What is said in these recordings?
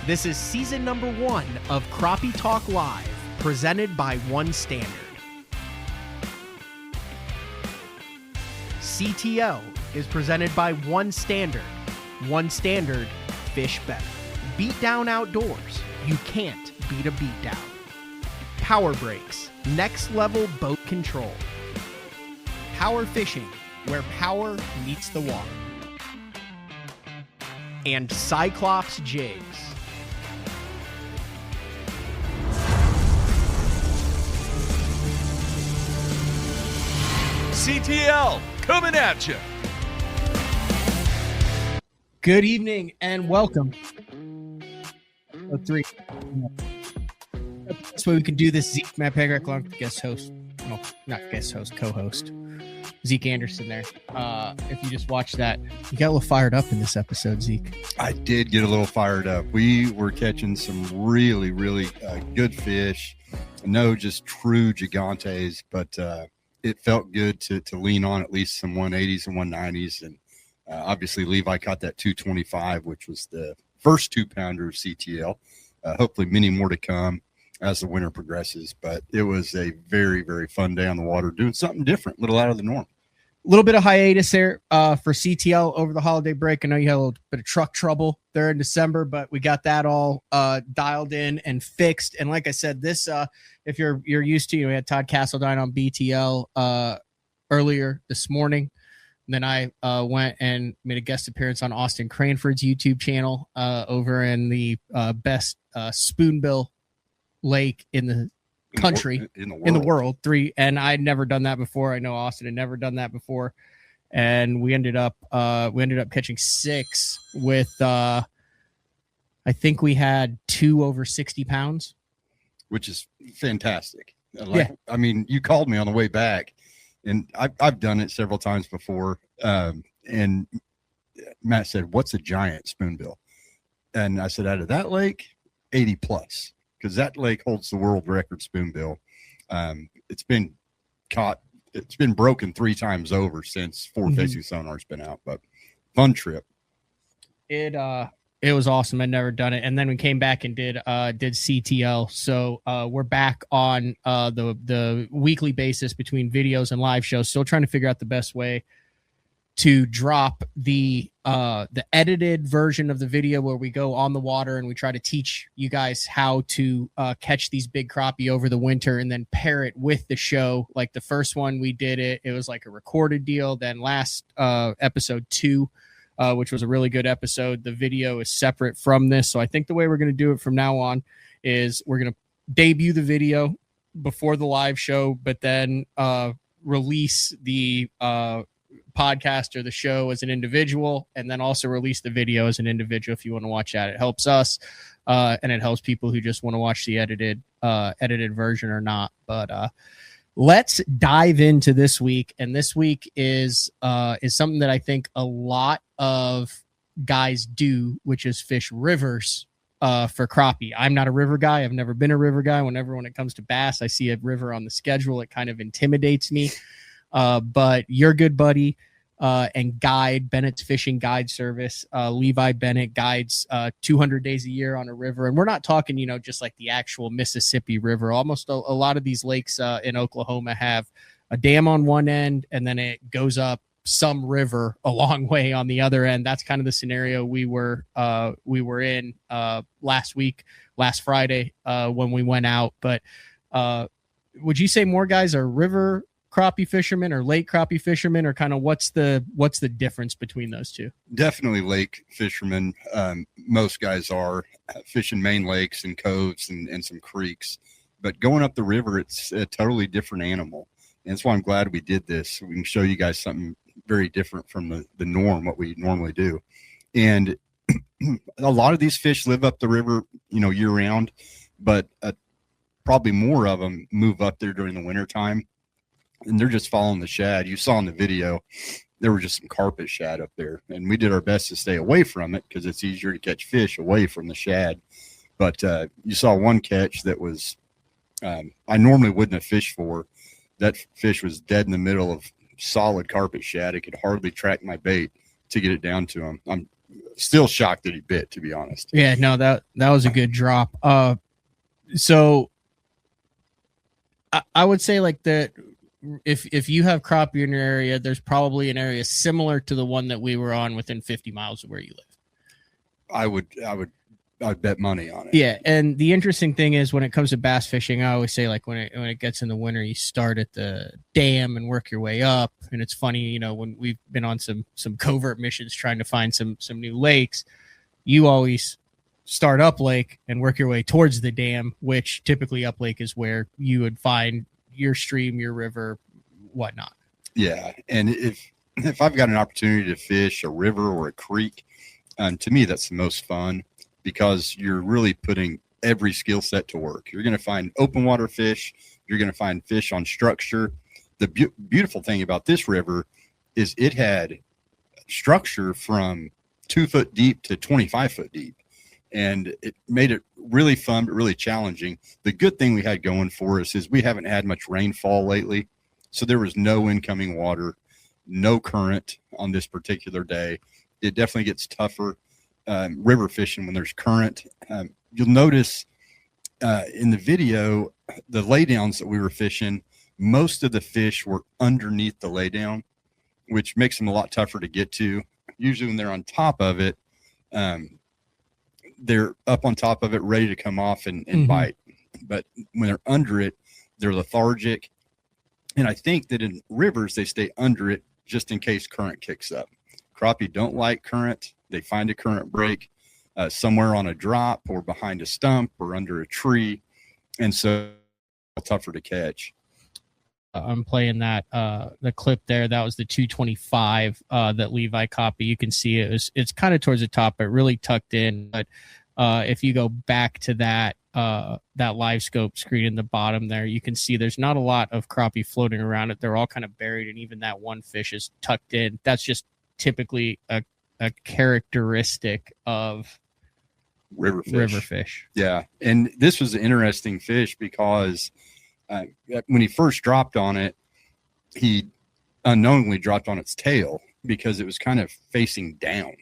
This is season number 1 of Crappie Talk Live, presented by One Standard. CTL is presented by One Standard. One Standard, fish better. Beat down outdoors. You can't beat a beat down. Power Brakes, next level boat control. Power Fishing, where power meets the water. And Cyclops Jigs. CTL coming at you. Good evening and welcome. Three. That's why we can do this. Zeke, Matt, Pangrac, along with guest host. No, not guest host, co-host. Zeke Anderson there. If you just watched that, you got a little fired up in this episode, Zeke. I did get a little fired up. We were catching some really good fish. No, just true gigantes, but it felt good to lean on at least some 180s and 190s. And obviously Levi caught that 225, which was the first 2-pounder of CTL. Hopefully many more to come as the winter progresses. But it was a very fun day on the water, doing something different, a little out of the norm. A little bit of hiatus there for CTL over the holiday break. I know you had a little bit of truck trouble there in December, but we got that all dialed in and fixed. And like I said, this if you're used to, we had Todd Castledine on BTL earlier this morning. And then I went and made a guest appearance on Austin Cranford's YouTube channel over in the best spoonbill lake in the country, in the world, 3. And I'd never done that before. I know Austin had never done that before. And we ended up catching 6 with I think we had 2 over 60 pounds, which is fantastic. I mean, you called me on the way back, and I've done it several times before. And Matt said, "What's a giant spoonbill?" And I said, "Out of that lake, 80 plus." Because that lake holds the world record spoonbill. It's been caught. It's been broken 3 times over since forward-facing sonar's been out. But fun trip. It was awesome. I'd never done it, and then we came back and did CTL. So we're back on the weekly basis between videos and live shows. Still trying to figure out the best way to drop the edited version of the video where we go on the water and we try to teach you guys how to catch these big crappie over the winter, and then pair it with the show. Like the first one we did it was like a recorded deal. Then last episode 2, which was a really good episode, the video is separate from this. So I think the way we're going to do it from now on is we're going to debut the video before the live show, but then release the podcast or the show as an individual, and then also release the video as an individual if you want to watch that. It helps us and it helps people who just want to watch the edited version or not. But let's dive into this week. And this week is something that I think a lot of guys do, which is fish rivers for crappie. I'm not a river guy. I've never been a river guy. Whenever when it comes to bass, I see a river on the schedule, it kind of intimidates me. But your good buddy and guide, Bennett's Fishing Guide Service, Levi Bennett guides 200 days a year on a river. And we're not talking, just like the actual Mississippi River. Almost a lot of these lakes in Oklahoma have a dam on one end, and then it goes up some river a long way on the other end. That's kind of the scenario we were in last Friday when we went out. But would you say more guys are river crappie fishermen or lake crappie fishermen, or kind of what's the difference between those two? Definitely lake fishermen. Most guys are fishing main lakes and coves and some creeks, but going up the river, it's a totally different animal. And that's why I'm glad we did this. We can show you guys something very different from the norm, what we normally do. And a lot of these fish live up the river, year round, but probably more of them move up there during the winter time. And they're just following the shad. You saw in the video, there were just some carpet shad up there. And we did our best to stay away from it because it's easier to catch fish away from the shad. But you saw one catch that was, I normally wouldn't have fished for. That fish was dead in the middle of solid carpet shad. It could hardly track my bait to get it down to him. I'm still shocked that he bit, to be honest. Yeah, no, that was a good drop. So I would say like that. If you have crappie in your area, there's probably an area similar to the one that we were on within 50 miles of where you live. I'd bet money on it. Yeah, and the interesting thing is when it comes to bass fishing, I always say like when it gets in the winter, you start at the dam and work your way up. And it's funny, you know, when we've been on some covert missions trying to find some new lakes, you always start up lake and work your way towards the dam, which typically up lake is where you would find your stream, your river, whatnot. Yeah, and if I've got an opportunity to fish a river or a creek, to me that's the most fun, because you're really putting every skill set to work. You're going to find open water fish. You're going to find fish on structure. The beautiful thing about this river is it had structure from 2 foot deep to 25 foot deep. And it made it really fun, but really challenging. The good thing we had going for us is we haven't had much rainfall lately. So there was no incoming water, no current on this particular day. It definitely gets tougher river fishing when there's current. You'll notice in the video, the laydowns that we were fishing, most of the fish were underneath the laydown, which makes them a lot tougher to get to. Usually when they're on top of it, they're up on top of it, ready to come off and bite. But when they're under it, they're lethargic. And I think that in rivers, they stay under it just in case current kicks up. Crappie don't like current. They find a current break somewhere on a drop or behind a stump or under a tree. And so it's tougher to catch. I'm playing that the clip there. That was the 225 that Levi copy. You can see it's kind of towards the top, but really tucked in. But if you go back to that live scope screen in the bottom there, you can see there's not a lot of crappie floating around it. They're all kind of buried, and even that one fish is tucked in. That's just typically a characteristic of river fish. Yeah, and this was an interesting fish because when he first dropped on it, he unknowingly dropped on its tail because it was kind of facing down.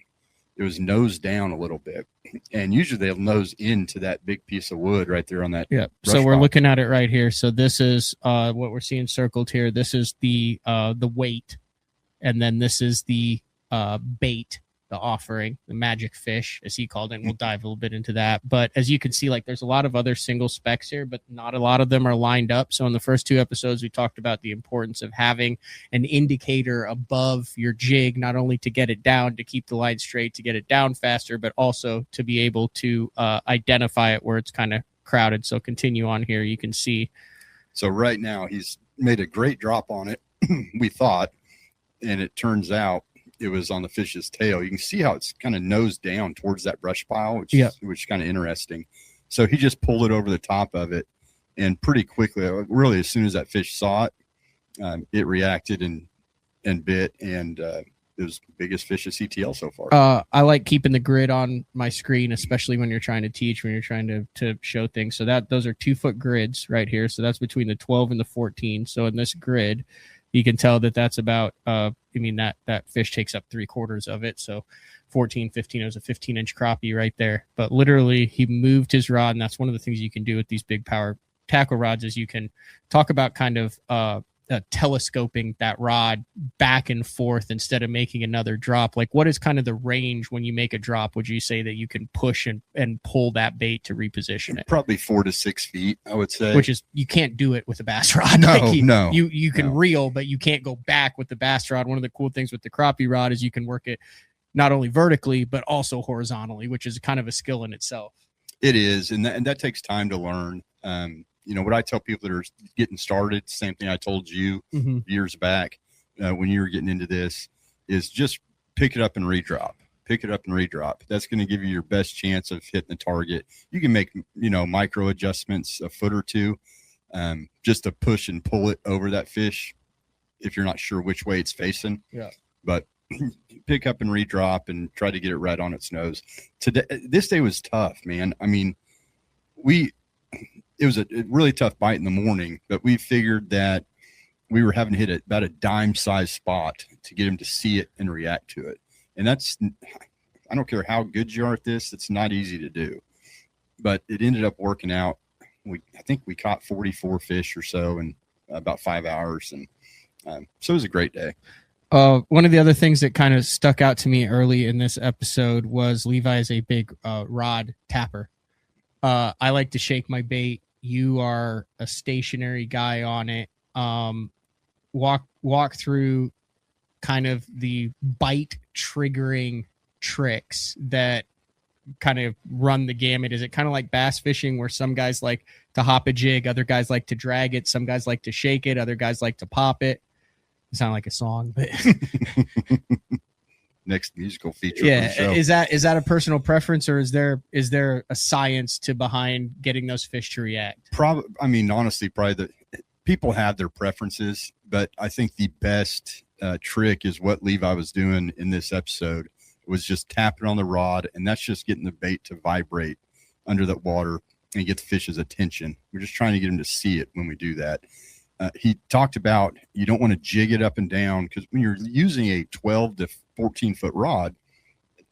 It was nose down a little bit, and usually they'll nose into that big piece of wood right there on that. Yeah. So we're looking at it right here. So this is what we're seeing circled here. This is the weight, and then this is the bait, the offering, the magic fish, as he called it. And we'll dive a little bit into that. But as you can see, like there's a lot of other single specks here, but not a lot of them are lined up. So in the first 2 episodes, we talked about the importance of having an indicator above your jig, not only to get it down, to keep the line straight, to get it down faster, but also to be able to identify it where it's kind of crowded. So continue on here. You can see. So right now he's made a great drop on it, we thought, and it turns out it was on the fish's tail. You can see how it's kind of nose down towards that brush pile, which is kind of interesting. So he just pulled it over the top of it, and pretty quickly, really as soon as that fish saw it, it reacted and bit, and it was the biggest fish at CTL so far. I like keeping the grid on my screen, especially when you're trying to teach, when you're trying to show things. So those are 2 foot grids right here. So that's between the 12 and the 14. So in this grid, you can tell that that's about, that fish takes up 3/4 of it. So 14, 15, it was a 15-inch crappie right there. But literally, he moved his rod, and that's one of the things you can do with these big power tackle rods is you can talk about kind of telescoping that rod back and forth instead of making another drop. Like, what is kind of the range when you make a drop? Would you say that you can push and pull that bait to reposition it? Probably 4 to 6 feet, I would say. Which is, you can't do it with a bass rod. No, You can reel, but you can't go back with the bass rod. One of the cool things with the crappie rod is you can work it not only vertically, but also horizontally, which is kind of a skill in itself. It is, and that takes time to learn. What I tell people that are getting started, same thing I told you years back when you were getting into this, is just pick it up and redrop. Pick it up and redrop. That's going to give you your best chance of hitting the target. You can make, micro adjustments a foot or two just to push and pull it over that fish if you're not sure which way it's facing. Yeah. But pick up and redrop and try to get it right on its nose. This day was tough, man. I mean, it was a really tough bite in the morning, but we figured that we were having to hit about a dime-sized spot to get him to see it and react to it. And I don't care how good you are at this. It's not easy to do, but it ended up working out. I think we caught 44 fish or so in about 5 hours. And so it was a great day. One of the other things that kind of stuck out to me early in this episode was Levi is a big rod tapper. I like to shake my bait. You are a stationary guy on it. Walk through kind of the bite triggering tricks that kind of run the gamut. Is it kind of like bass fishing where some guys like to hop a jig, other guys like to drag it, some guys like to shake it, other guys like to pop it? It sounds like a song, but next musical feature. Yeah, is that a personal preference, or is there a science to behind getting those fish to react? Honestly, probably the people have their preferences, but I think the best trick is what Levi was doing in this episode. Was just tapping on the rod, and that's just getting the bait to vibrate under that water and get the fish's attention. We're just trying to get him to see it when we do that. He talked about you don't want to jig it up and down, because when you're using a 12 to 14 foot rod,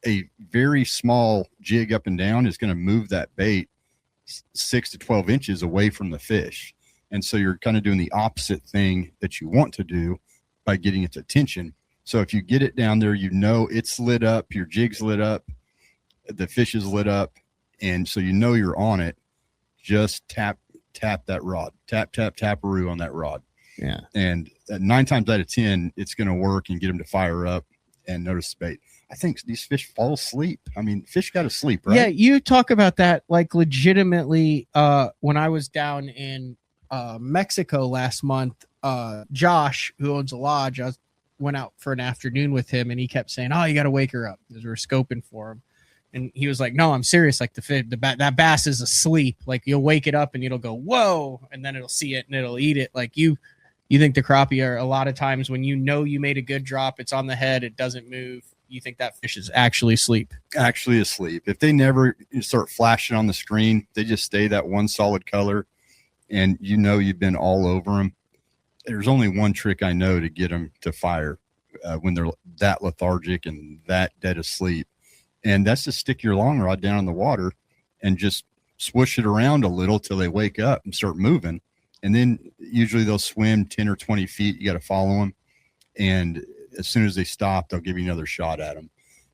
a very small jig up and down is going to move that bait 6 to 12 inches away from the fish. And so you're kind of doing the opposite thing that you want to do by getting its attention. So if you get it down there, it's lit up, your jig's lit up, the fish is lit up, and so you're on it. Just tap that rod, tap-a-roo on that rod. Yeah. And 9 times out of 10, it's going to work and get them to fire up and notice the bait. I think these fish fall asleep. Fish got to sleep, right? Yeah, you talk about that like legitimately. When I was down in Mexico last month, Josh, who owns a lodge, I went out for an afternoon with him, and he kept saying, "Oh, you got to wake her up," because we were scoping for him. And he was like, "No, I'm serious. Like that bass is asleep. Like you'll wake it up and it'll go, whoa,' and then it'll see it and it'll eat it." Like you think the crappie are a lot of times when you made a good drop, it's on the head, it doesn't move. You think that fish is actually asleep. Actually asleep. If they never start flashing on the screen, they just stay that one solid color, and you've been all over them. There's only one trick I know to get them to fire when they're that lethargic and that dead asleep. And that's to stick your long rod down in the water and just swoosh it around a little till they wake up and start moving. And then usually they'll swim 10 or 20 feet. You got to follow them. And as soon as they stop, they'll give you another shot at them.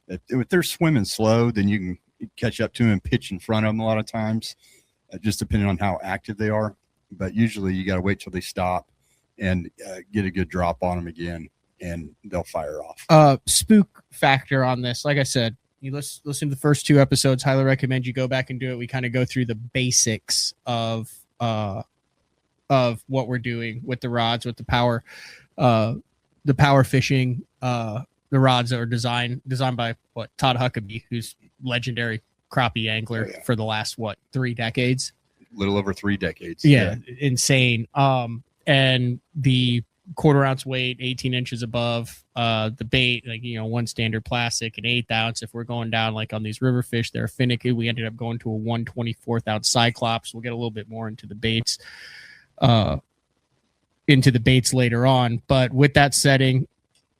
If they're swimming slow, then you can catch up to them and pitch in front of them a lot of times, just depending on how active they are. But usually you got to wait till they stop and get a good drop on them again, and they'll fire off. Spook factor on this. Like I said, you listen to the first 2 episodes. Highly recommend you go back and do it. We kind of go through the basics of what we're doing with the rods, with the power fishing. The rods that are designed by Todd Huckabee, who's legendary crappie angler for the last 3 decades. Little over 3 decades. Yeah. Insane. And the 1/4 ounce weight, 18 inches above the bait, like, one standard plastic, an 1/8 ounce. If we're going down like on these river fish, they're finicky. We ended up going to a 1/24 ounce Cyclops. We'll get a little bit more into the baits later on. But with that setting,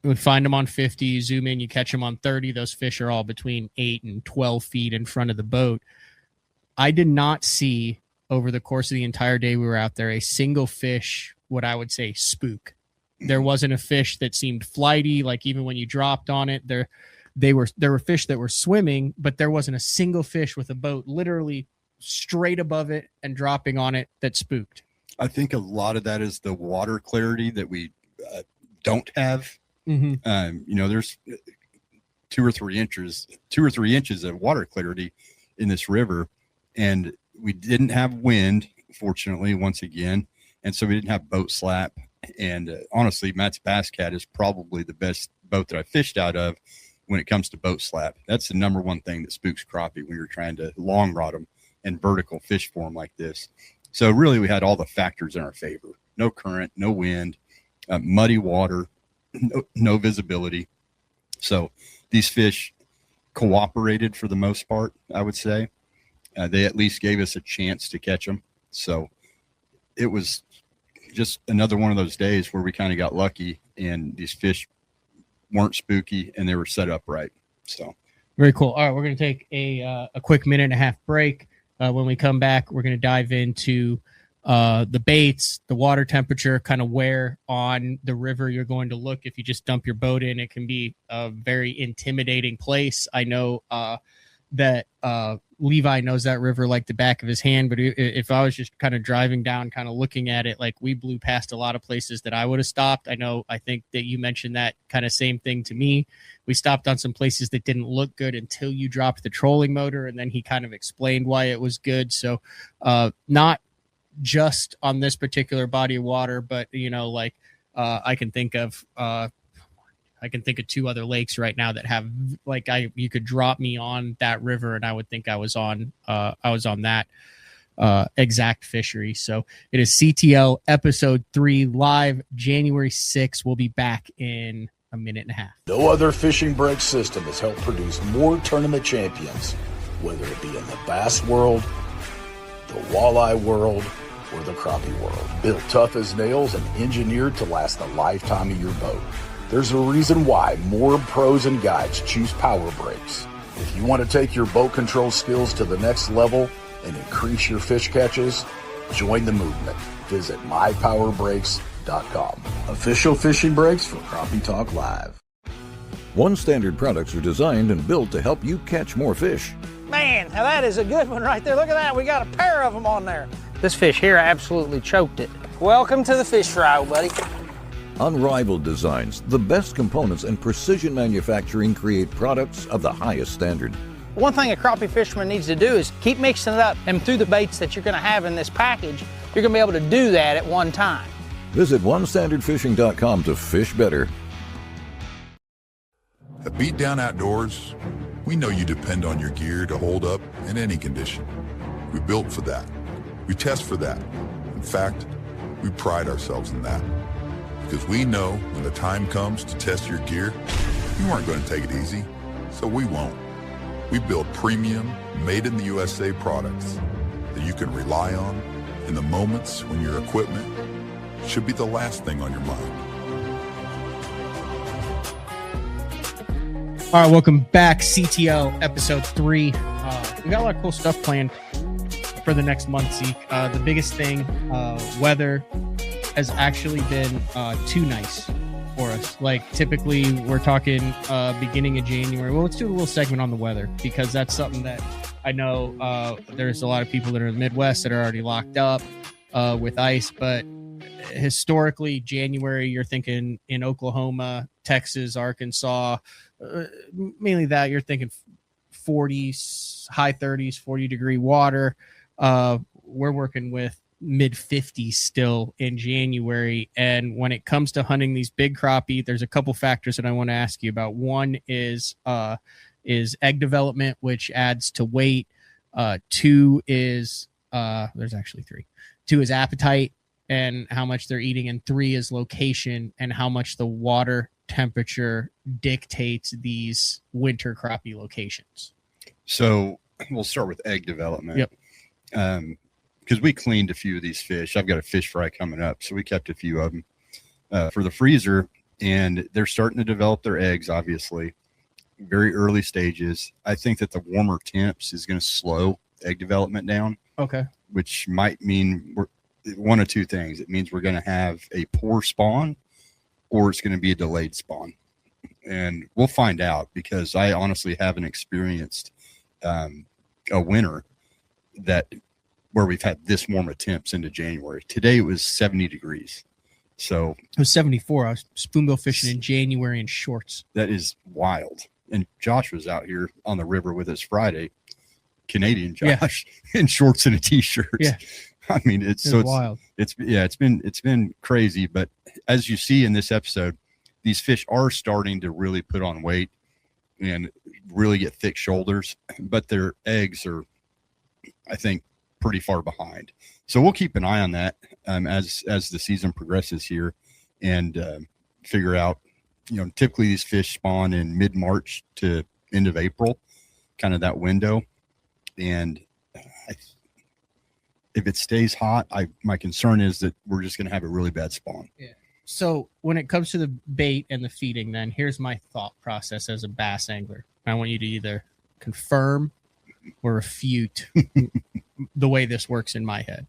we find them on 50, you zoom in, you catch them on 30. Those fish are all between 8 and 12 feet in front of the boat. I did not see over the course of the entire day we were out there a single fish, what I would say, spook. There wasn't a fish that seemed flighty. Like even when you dropped on it, there were fish that were swimming, but there wasn't a single fish with a boat literally straight above it and dropping on it that spooked. I think a lot of that is the water clarity that we don't have. Mm-hmm. There's 2 or 3 inches of water clarity in this river, and we didn't have wind, fortunately, once again. And so we didn't have boat slap. And honestly, Matt's Bass Cat is probably the best boat that I fished out of when it comes to boat slap. That's the number one thing that spooks crappie when you're trying to long rod them and vertical fish for them like this. So really, we had all the factors in our favor. No current, no wind, muddy water, no visibility. So these fish cooperated for the most part, I would say. They at least gave us a chance to catch them. So it was just another one of those days where we kind of got lucky, and these fish weren't spooky and they were set up right. So Very cool. All right, we're going to take a quick minute and a half break. When we come back, we're going to dive into the baits, the water temperature, kind of where on the river you're going to look. If you just dump your boat in, it can be a very intimidating place. I know that Levi knows that river like the back of his hand, but if I was just kind of driving down, kind of looking at it, like we blew past a lot of places that I would have stopped. I think that you mentioned that kind of same thing to me. We stopped on some places that didn't look good until you dropped the trolling motor, and then he kind of explained why it was good. So not just on this particular body of water, but I can think of 2 other lakes right now that have you could drop me on that river and I would think I was on that exact fishery. So it is CTL episode 3 live January 6th. We'll be back in a minute and a half. No other fishing brake system has helped produce more tournament champions, whether it be in the bass world, the walleye world, or the crappie world. Built tough as nails and engineered to last the lifetime of your boat. There's a reason why more pros and guides choose Power Brakes. If you want to take your boat control skills to the next level and increase your fish catches, join the movement. Visit mypowerbrakes.com. Official fishing brakes for Crappie Talk Live. One Standard products are designed and built to help you catch more fish. Man, now that is a good one right there. Look at that. We got a pair of them on there. This fish here absolutely choked it. Welcome to the fish fry, buddy. Unrivaled designs, the best components and precision manufacturing create products of the highest standard. One thing a crappie fisherman needs to do is keep mixing it up, and through the baits that you're going to have in this package, you're going to be able to do that at one time. Visit onestandardfishing.com to fish better. At Beatdown Outdoors, we know you depend on your gear to hold up in any condition. We built for that. We test for that. In fact, we pride ourselves in that. Because we know when the time comes to test your gear, you aren't going to take it easy, so we won't. We build premium, made-in-the-USA products that you can rely on in the moments when your equipment should be the last thing on your mind. All right, welcome back. CTL episode 3. We got a lot of cool stuff planned for the next month, Zeke. The biggest thing, weather has actually been too nice for us. Like typically we're talking beginning of January. Well, let's do a little segment on the weather because that's something that I know there's a lot of people that are in the Midwest that are already locked up with ice, but historically January, you're thinking in Oklahoma, Texas, Arkansas, mainly that you're thinking 40s, high 30s, 40-degree water. We're working with mid 50s still in January. And when it comes to hunting these big crappie, there's a couple factors that I want to ask you about. One is egg development, which adds to weight. 2 is there's actually 3. 2 is appetite and how much they're eating, and 3 is location and how much the water temperature dictates these winter crappie locations. So we'll start with egg development. Yep. Because we cleaned a few of these fish. I've got a fish fry coming up, so we kept a few of them for the freezer, and they're starting to develop their eggs, obviously. Very early stages. I think that the warmer temps is going to slow egg development down. Okay. Which might mean we're one of 2 things. It means we're going to have a poor spawn, or it's going to be a delayed spawn. And we'll find out, because I honestly haven't experienced a winter where we've had this warm of temps into January. Today it was 70 degrees. So it was 74. I was spoonbill fishing in January in shorts. That is wild. And Josh was out here on the river with us Friday, Canadian Josh, in shorts and a t-shirt. Yeah. I mean, it's wild. It's been crazy. But as you see in this episode, these fish are starting to really put on weight and really get thick shoulders, but their eggs are, I think, pretty far behind. So we'll keep an eye on that as the season progresses here, and figure out, typically these fish spawn in mid-March to end of April, kind of that window. And if it stays hot, my concern is that we're just going to have a really bad spawn. Yeah. So when it comes to the bait and the feeding, then here's my thought process as a bass angler. I want you to either confirm or refute the way this works in my head.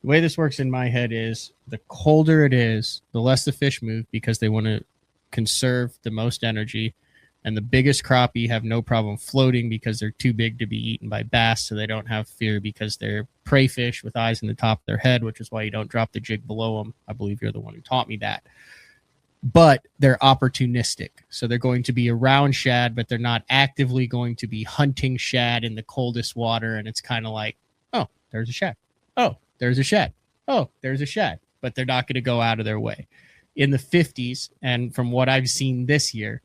The way this works in my head is the colder it is, the less the fish move because they want to conserve the most energy. And the biggest crappie have no problem floating because they're too big to be eaten by bass, so they don't have fear because they're prey fish with eyes in the top of their head, which is why you don't drop the jig below them. I believe you're the one who taught me that. But they're opportunistic. So they're going to be around shad, but they're not actively going to be hunting shad in the coldest water. And it's kind of like, oh, there's a shad. Oh, there's a shad. Oh, there's a shad. But they're not going to go out of their way. In the 50s, and from what I've seen this year,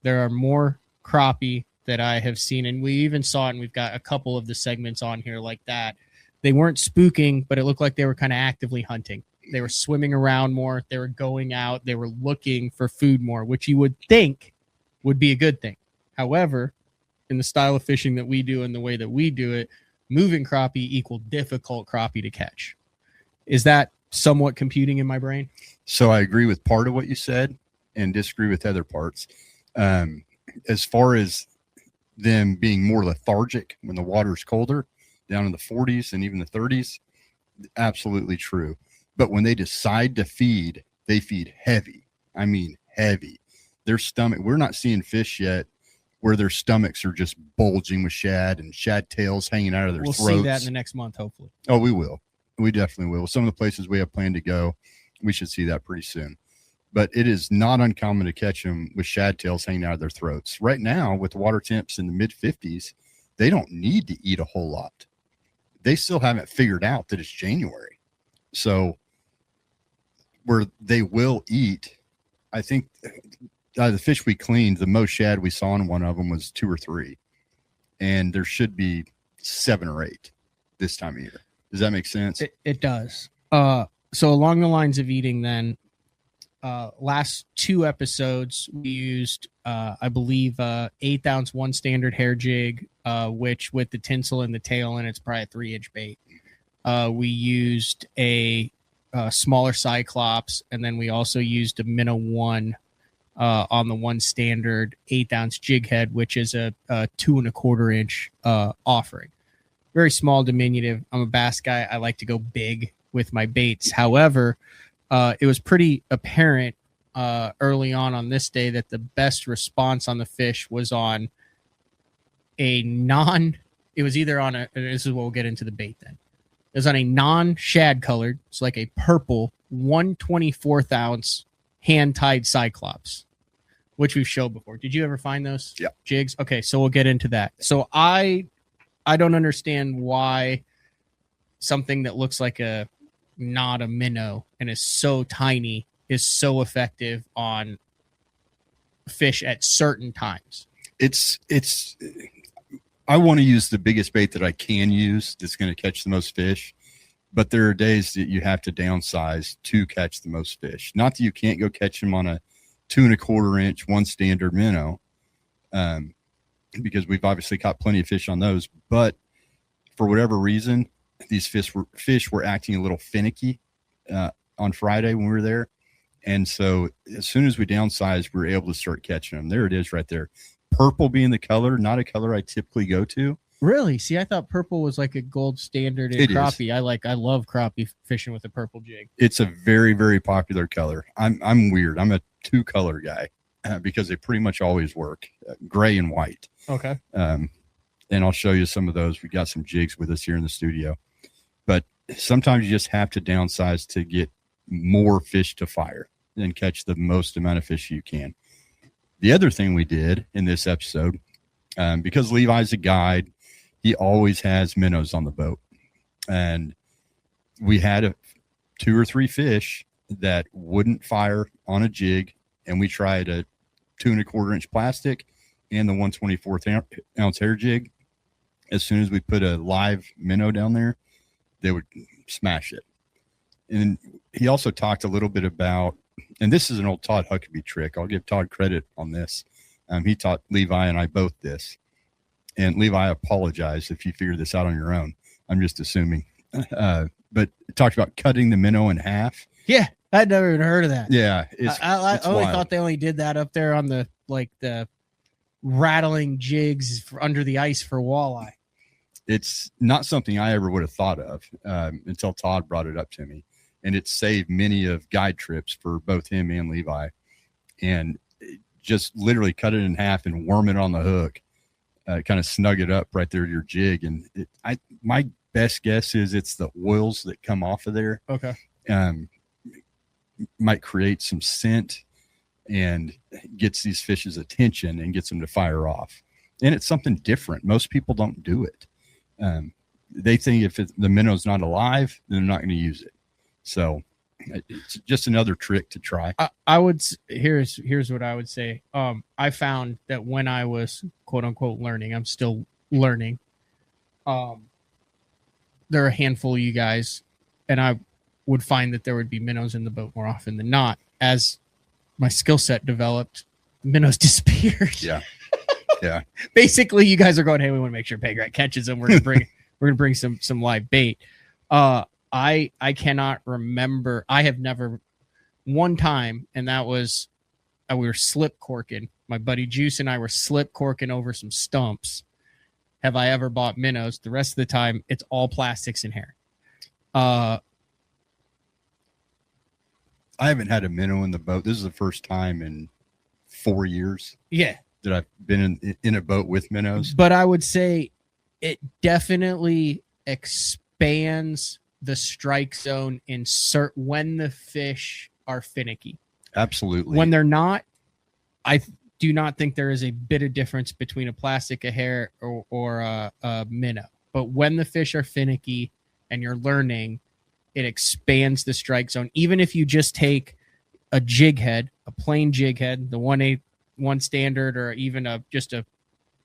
there are more crappie that I have seen. And we even saw it, and we've got a couple of the segments on here like that. They weren't spooking, but it looked like they were kind of actively hunting. They were swimming around more. They were going out. They were looking for food more, which you would think would be a good thing. However, in the style of fishing that we do and the way that we do it, moving crappie equal difficult crappie to catch. Is that somewhat computing in my brain? So I agree with part of what you said and disagree with other parts. As far as them being more lethargic when the water's colder, down in the 40s and even the 30s, absolutely true. But when they decide to feed, they feed heavy. I mean, heavy. Their stomach, we're not seeing fish yet where their stomachs are just bulging with shad and shad tails hanging out of their throats. We'll see that in the next month, hopefully. Oh, we will. We definitely will. Some of the places we have planned to go, we should see that pretty soon. But it is not uncommon to catch them with shad tails hanging out of their throats. Right now, with water temps in the mid-50s, they don't need to eat a whole lot. They still haven't figured out that it's January. So where they will eat, I think the fish we cleaned, the most shad we saw in one of them was 2 or 3. And there should be 7 or 8 this time of year. Does that make sense? It does. So along the lines of eating then, last 2 episodes we used I believe 1/8 ounce 1 standard hair jig, which with the tinsel and the tail in it's probably a 3-inch bait. We used a smaller Cyclops, and then we also used a minnow 1 on the 1 standard 1/8 ounce jig head, which is a 2 1/4 inch offering. Very small, diminutive. I'm a bass guy. I like to go big with my baits. However, it was pretty apparent early on this day that the best response on the fish was on it was either on this is what we'll get into the bait then. It was on a non-shad colored, it's like a purple 1/24 ounce hand-tied Cyclops, which we've showed before. Did you ever find those jigs? Okay, so we'll get into that. So I don't understand why something that looks like not a minnow and is so tiny is so effective on fish at certain times. I want to use the biggest bait that I can use that's going to catch the most fish, but there are days that you have to downsize to catch the most fish. Not that you can't go catch them on a 2 1/4 inch 1 standard minnow, because we've obviously caught plenty of fish on those, but for whatever reason, these fish were acting a little finicky on Friday when we were there. And so as soon as we downsized, we were able to start catching them. There it is right there. Purple being the color, not a color I typically go to. Really? See, I thought purple was like a gold standard in crappie. I love crappie fishing with a purple jig. It's a very, very popular color. I'm weird. I'm a 2-color guy because they pretty much always work. Gray and white. Okay. And I'll show you some of those. We got some jigs with us here in the studio. But sometimes you just have to downsize to get more fish to fire and catch the most amount of fish you can. The other thing we did in this episode, because Levi's a guide, he always has minnows on the boat. And we had 2 or 3 fish that wouldn't fire on a jig, and we tried a 2 1/4 inch plastic and the 1/24 ounce hair jig. As soon as we put a live minnow down there, they would smash it. And he also talked a little bit about, and this is an old Todd Huckabee trick. I'll give Todd credit on this. He taught Levi and I both this. And Levi, I apologize if you figured this out on your own. I'm just assuming. But it talked about cutting the minnow in half. Yeah. I'd never even heard of that. Yeah, I it's only wild. thought they only did that up there on the rattling jigs under the ice for walleye. It's not something I ever would have thought of until Todd brought it up to me, and it saved many of guide trips for both him and Levi. And just literally cut it in half and worm it on the hook, kind of snug it up right there to your jig. And my best guess is it's the oils that come off of there. Okay. Might create some scent and gets these fish's attention and gets them to fire off. And it's something different. Most people don't do it. They think if the minnow's not alive, then they're not going to use it. So it's just another trick to try. I would, here's what I would say. I found that when I was quote unquote learning, I'm still learning. There are a handful of you guys, and I would find that there would be minnows in the boat more often than not. As my skill set developed, minnows disappeared. Yeah. Yeah. Basically, you guys are going, hey, we want to make sure Pangrac catches them. We're gonna bring some live bait. I cannot remember. I have never one time, and that was we were slip corking. My buddy Juice and I were slip corking over some stumps. Have I ever bought minnows? The rest of the time, it's all plastics and hair. I haven't had a minnow in the boat. This is the first time in 4 years. Yeah. That I've been in a boat with minnows. But I would say it definitely expands the strike zone in when the fish are finicky. Absolutely. When they're not, I do not think there is a bit of difference between a plastic, a hair, or a minnow. But when the fish are finicky and you're learning, it expands the strike zone. Even if you just take a jig head, a plain jig head, the 1/8 one standard, or even just a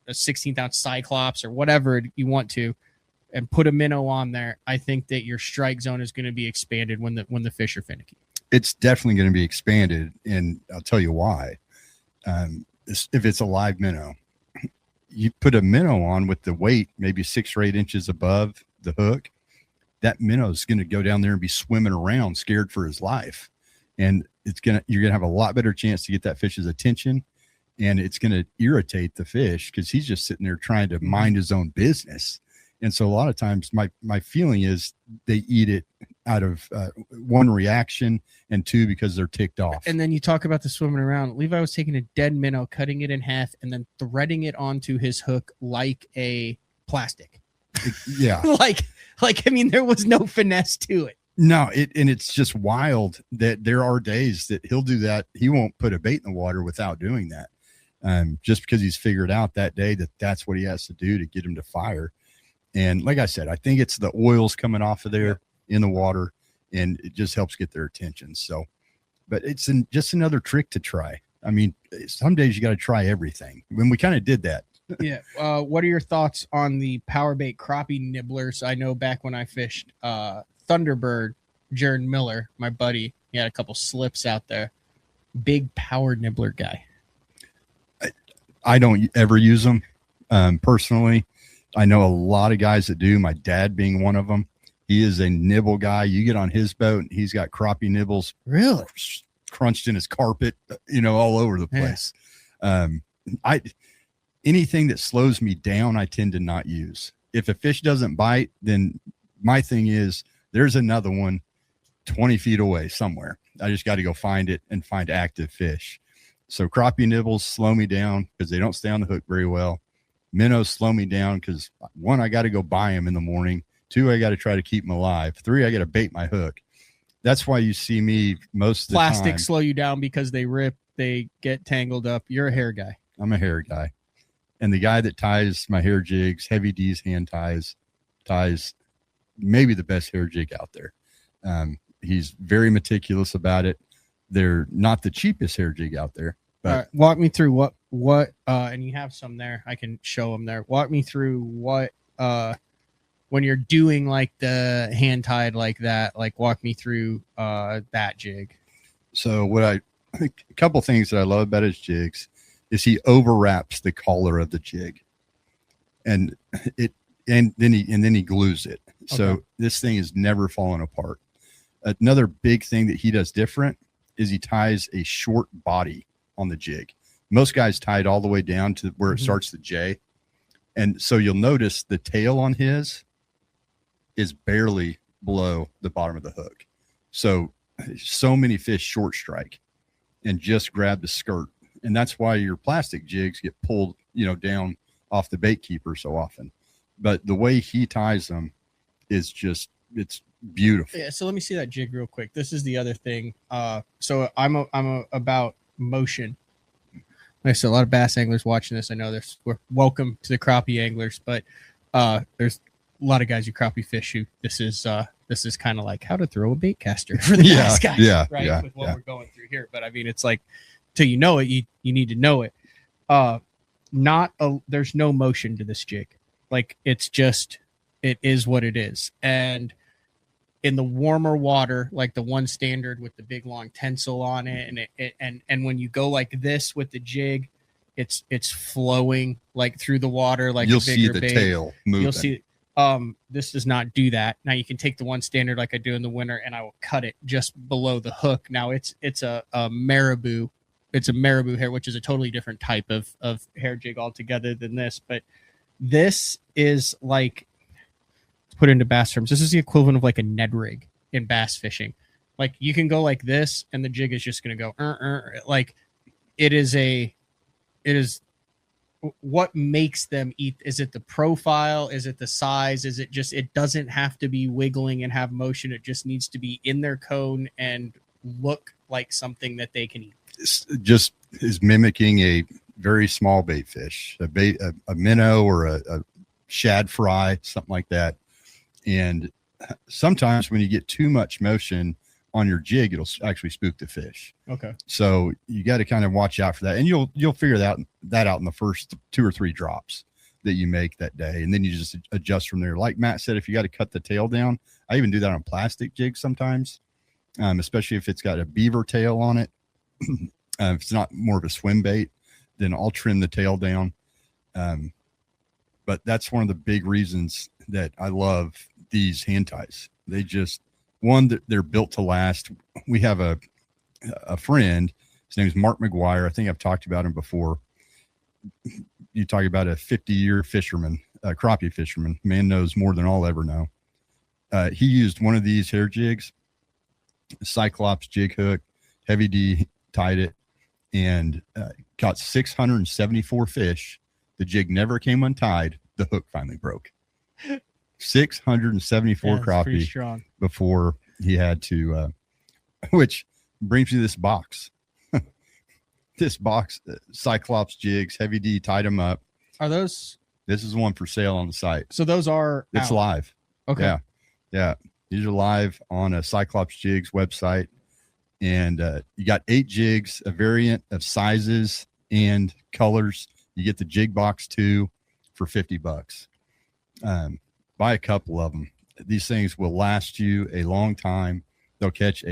16th ounce Cyclops or whatever you want to, and put a minnow on there, I think that your strike zone is going to be expanded when the fish are finicky. It's definitely going to be expanded, and I'll tell you why. If it's a live minnow, you put a minnow on with the weight maybe 6 or 8 inches above the hook, that minnow is going to go down there and be swimming around scared for his life, and you're gonna have a lot better chance to get that fish's attention. And it's going to irritate the fish because he's just sitting there trying to mind his own business. And so a lot of times my feeling is they eat it out of one, reaction, and 2, because they're ticked off. And then you talk about the swimming around. Levi was taking a dead minnow, cutting it in half, and then threading it onto his hook like a plastic. Yeah. I mean, there was no finesse to it. No, and it's just wild that there are days that he'll do that. He won't put a bait in the water without doing that. Just because he's figured out that day that that's what he has to do to get him to fire. And like I said, I think it's the oils coming off of there in the water, and it just helps get their attention. So, but it's just another trick to try. I mean, some days you got to try everything. When we kind of did that. Yeah. What are your thoughts on the power bait crappie nibblers? I know back when I fished Thunderbird, Jaron Miller, my buddy, he had a couple slips out there. Big power nibbler guy. I don't ever use them personally. I know a lot of guys that do, my dad being one of them. He is a nibble guy. You get on his boat and he's got crappie nibbles really crunched in his carpet, all over the place. Yeah. Anything that slows me down, I tend to not use. If a fish doesn't bite, then my thing is there's another one 20 feet away somewhere. I just got to go find it and find active fish. So crappie nibbles slow me down because they don't stay on the hook very well. Minnows slow me down because 1, I got to go buy them in the morning. 2, I got to try to keep them alive. 3, I got to bait my hook. That's why you see me most of the time. Plastic slow you down because they rip, they get tangled up. You're a hair guy. I'm a hair guy. And the guy that ties my hair jigs, Heavy D's hand ties maybe the best hair jig out there. He's very meticulous about it. They're not the cheapest hair jig out there. But all right, walk me through what and you have some there. I can show them there. Walk me through what when you're doing like the hand tied like that, like walk me through that jig. So a couple things that I love about his jigs is he overwraps the collar of the jig, and then he glues it. So this thing is never falling apart. Another big thing that he does different is he ties a short body on the jig. Most guys tie it all the way down to where it starts the J. And so you'll notice the tail on his is barely below the bottom of the hook. So many fish short strike and just grab the skirt. And that's why your plastic jigs get pulled, down off the bait keeper so often. But the way he ties them is just, it's beautiful. Yeah. So let me see that jig real quick. This is the other thing. So I'm about motion. Like I said, a lot of bass anglers watching this. I know we're welcome to the crappie anglers, but there's a lot of guys who crappie fish who this is kind of like how to throw a bait caster for the bass guys, right? With what we're going through here. But I mean, it's like till you know it, you need to know it. There's no motion to this jig. Like it is what it is. And in the warmer water, like the one standard with the big long tensile on it, and when you go like this with the jig, it's flowing like through the water, like you'll a bigger see the bait. tail moving. You'll see. This does not do that. Now you can take the one standard like I do in the winter, and I will cut it just below the hook. Now it's a marabou. It's a marabou hair, which is a totally different type of hair jig altogether than this. But this is like, put into bass terms, this is the equivalent of like a Ned rig in bass fishing. Like you can go like this and the jig is just going to go like it is what makes them eat. Is it the profile? Is it the size? Is it just, it doesn't have to be wiggling and have motion. It just needs to be in their cone and look like something that they can eat. It's just is mimicking a very small bait fish, a minnow or a shad fry, something like that. And sometimes when you get too much motion on your jig, it'll actually spook the fish. Okay. So you got to kind of watch out for that. And you'll figure that out in the first 2 or 3 drops that you make that day. And then you just adjust from there. Like Matt said, if you got to cut the tail down, I even do that on plastic jigs sometimes, especially if it's got a beaver tail on it. If it's not more of a swim bait, then I'll trim the tail down. But that's one of the big reasons that I love these hand ties. They just, they're built to last. We have a friend, his name is Mark McGuire. I think I've talked about him before. You talk about a 50-year fisherman, a crappie fisherman. Man knows more than I'll ever know. He used one of these hair jigs, Cyclops jig hook, heavy D, tied it, and caught 674 fish. The jig never came untied. The hook finally broke. 674 crappie before he had to, which brings me to this box. This box, Cyclops jigs, heavy D, tied them up. Are those? This is one for sale on the site. So those are. It's out. live. Okay. Yeah. These are live on a Cyclops jigs website. And you got 8 jigs, a variant of sizes and colors. You get the jig box too for $50. Buy a couple of them. These things will last you a long time. They'll catch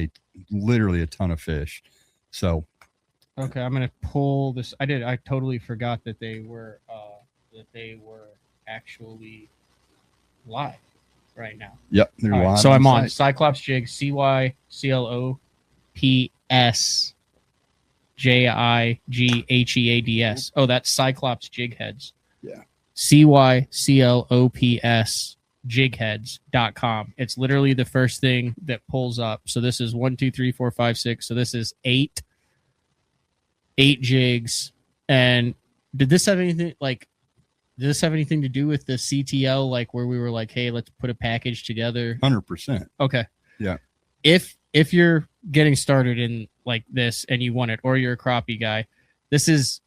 literally a ton of fish. So, okay, I'm gonna pull this. I totally forgot that they were actually live right now. Yep, they're live. Right, so I'm on Cyclops Jig, CYCLOPS JIGHEADS. Oh, that's Cyclops Jig Heads. Yeah. CYCLOPS jigheads.com. It's literally the first thing that pulls up. So this is 1, 2, 3, 4, 5, 6. So this is 8 jigs. And did this have anything to do with the CTL, like where we were like, hey, let's put a package together? 100%. Okay. Yeah. If you're getting started in like this and you want it, or you're a crappie guy, this is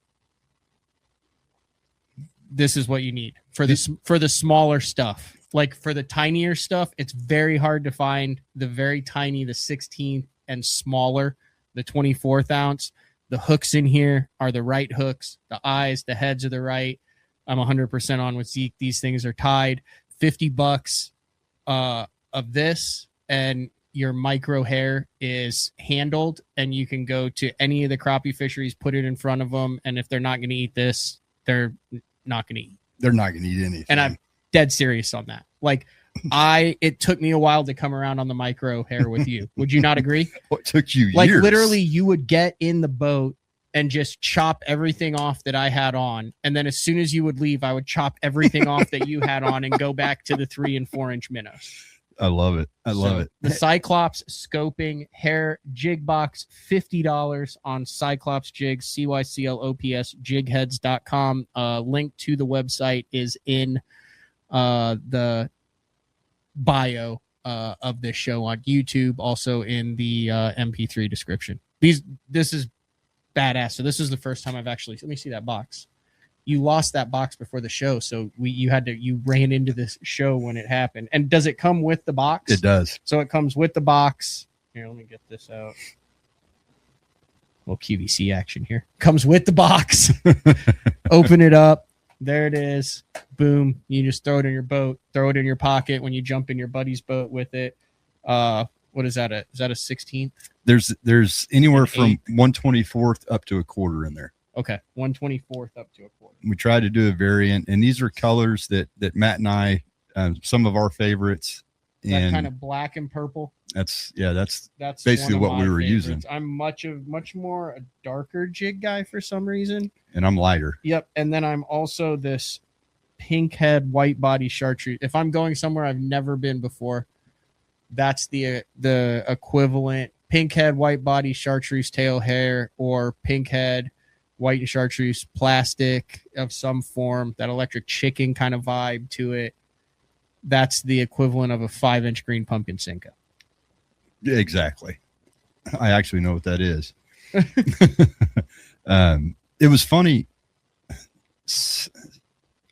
what you need for the smaller stuff. Like for the tinier stuff, it's very hard to find the very tiny, the 16th and smaller, the 24th ounce. The hooks in here are the right hooks. The eyes, the heads are the right. I'm 100% on with Zeke. These things are tied. $50 of this, and your micro hair is handled, and you can go to any of the crappie fisheries, put it in front of them, and if they're not going to eat this, they're not going to eat. They're not going to eat anything. And I'm dead serious on that. Like it took me a while to come around on the micro hair with you. Would you not agree? What took you Like years? literally you would get in the boat and just chop everything off that I had on. And then as soon as you would leave, I would chop everything off that you had on and go back to the 3 and 4 inch minnows. I love it. I love it. The Cyclops scoping hair jig box, $50 on Cyclops jigs, CYCLOPS jigheads.com. Link to the website is in the bio of this show on YouTube, also in the MP3 description. This is badass. So this is the first time I've actually, let me see that box. You lost that box before the show, so you ran into this show when it happened. And does it come with the box? It does. So it comes with the box. Here, let me get this out. Little QVC action here. Comes with the box. Open it up. There it is. Boom. You just throw it in your boat. Throw it in your pocket when you jump in your buddy's boat with it. What is that? Is that a 16th? There's anywhere from 1/24th up to a quarter in there. Okay, 1/24th up to a quarter. We tried to do a variant, and these are colors that Matt and I, some of our favorites. That and kind of black and purple. That's one basically of what my we were favorites. using. I'm much more a darker jig guy for some reason. And I'm lighter. Yep, and then I'm also this pink head white body chartreuse. If I'm going somewhere I've never been before, that's the equivalent. Pink head white body chartreuse tail hair, or pink head white and chartreuse plastic of some form, that electric chicken kind of vibe to it. That's the equivalent of a 5-inch green pumpkin Cinco. Exactly. I actually know what that is. It was funny.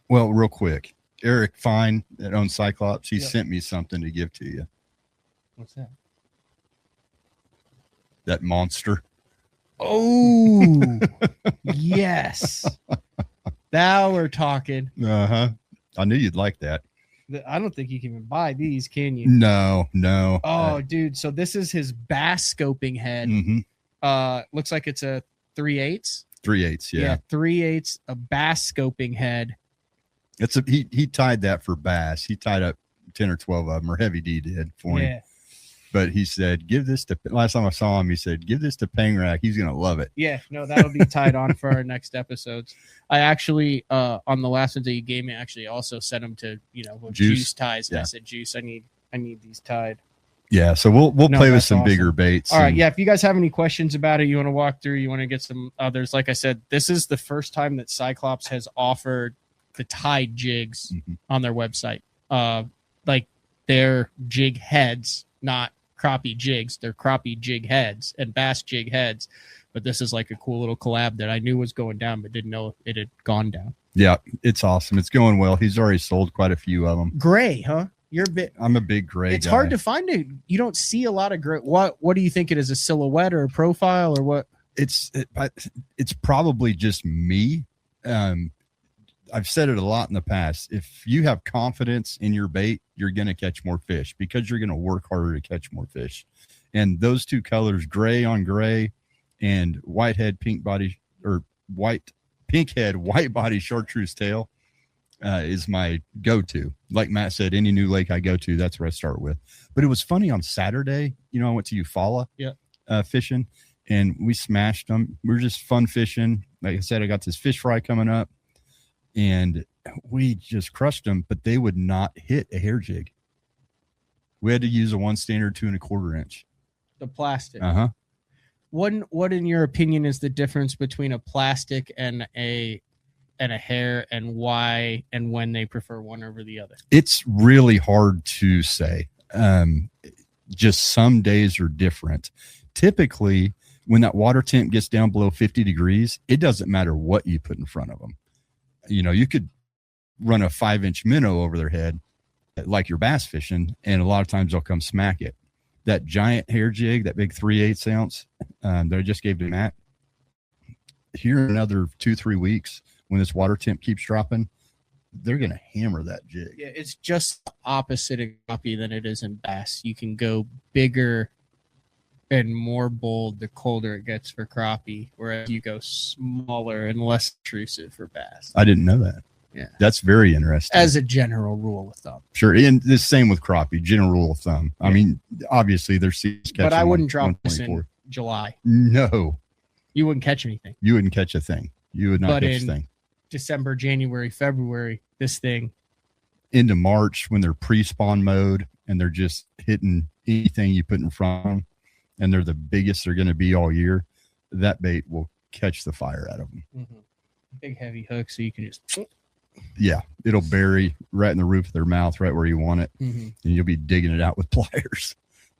Well, real quick, Eric Fine that owns Cyclops, he sent me something to give to you. What's that? That monster. Oh, yes. Now we're talking. Uh-huh. I knew you'd like that. I don't think you can even buy these, can you? No. Oh, dude. So this is his bass scoping head. Mm-hmm. Looks like it's a 3/8. 3/8, yeah. 3/8, a bass scoping head. It's he tied that for bass. He tied up 10 or 12 of them, or Heavy D did for him. But he said, give this to, last time I saw him, he said, give this to Pangrac. He's going to love it. Yeah, no, that'll be tied on for our next episodes. I actually, on the last ones that you gave me, actually also sent them to, juice ties. And I said, Juice, I need these tied. Yeah, so we'll play with some bigger baits. All right, yeah, if you guys have any questions about it, you want to walk through, you want to get some others, like I said, this is the first time that Cyclops has offered the tied jigs on their website. Like their jig heads, not crappie jigs. They're crappie jig heads and bass jig heads. But this is like a cool little collab that I knew was going down, but didn't know it had gone down. Yeah, it's awesome. It's going well. He's already sold quite a few of them. Gray, huh? You're a bit. I'm a big gray It's guy. hard to find it. You don't see a lot of gray. What do you think it is? A silhouette or a profile or what? It's probably just me. I've said it a lot in the past. If you have confidence in your bait, you're going to catch more fish because you're going to work harder to catch more fish. And those two colors, gray on gray and white head, pink body, or pink head, white body chartreuse tail, is my go-to. Like Matt said, any new lake I go to, that's where I start with. But it was funny on Saturday, I went to Eufaula fishing, and we smashed them. We were just fun fishing. Like I said, I got this fish fry coming up, and we just crushed them, but they would not hit a hair jig. We had to use a 1 standard 2 1/4 inch. The plastic. Uh-huh. What in your opinion is the difference between a plastic and a hair, and why and when they prefer one over the other? It's really hard to say. Just some days are different. Typically, when that water temp gets down below 50 degrees, it doesn't matter what you put in front of them. You could run a 5-inch minnow over their head like you're bass fishing, and a lot of times they'll come smack it. That giant hair jig, that big 3/8 ounce that I just gave to Matt, here in another 2-3 weeks, when this water temp keeps dropping, they're going to hammer that jig. Yeah, it's just the opposite of crappie than it is in bass. You can go bigger and more bold the colder it gets for crappie, whereas you go smaller and less intrusive for bass. I didn't know that. Yeah. That's very interesting. As a general rule of thumb. Sure. And the same with crappie, general rule of thumb. I mean, obviously there's seas catching. But I wouldn't drop this in July. No. You wouldn't catch anything. You wouldn't catch a thing. You would not catch a thing. December, January, February, this thing. Into March when they're pre-spawn mode and they're just hitting anything you put in front of them and they're the biggest they're going to be all year, that bait will catch the fire out of them. Mm-hmm. Big heavy hook so you can just... Yeah, it'll bury right in the roof of their mouth, right where you want it, and you'll be digging it out with pliers.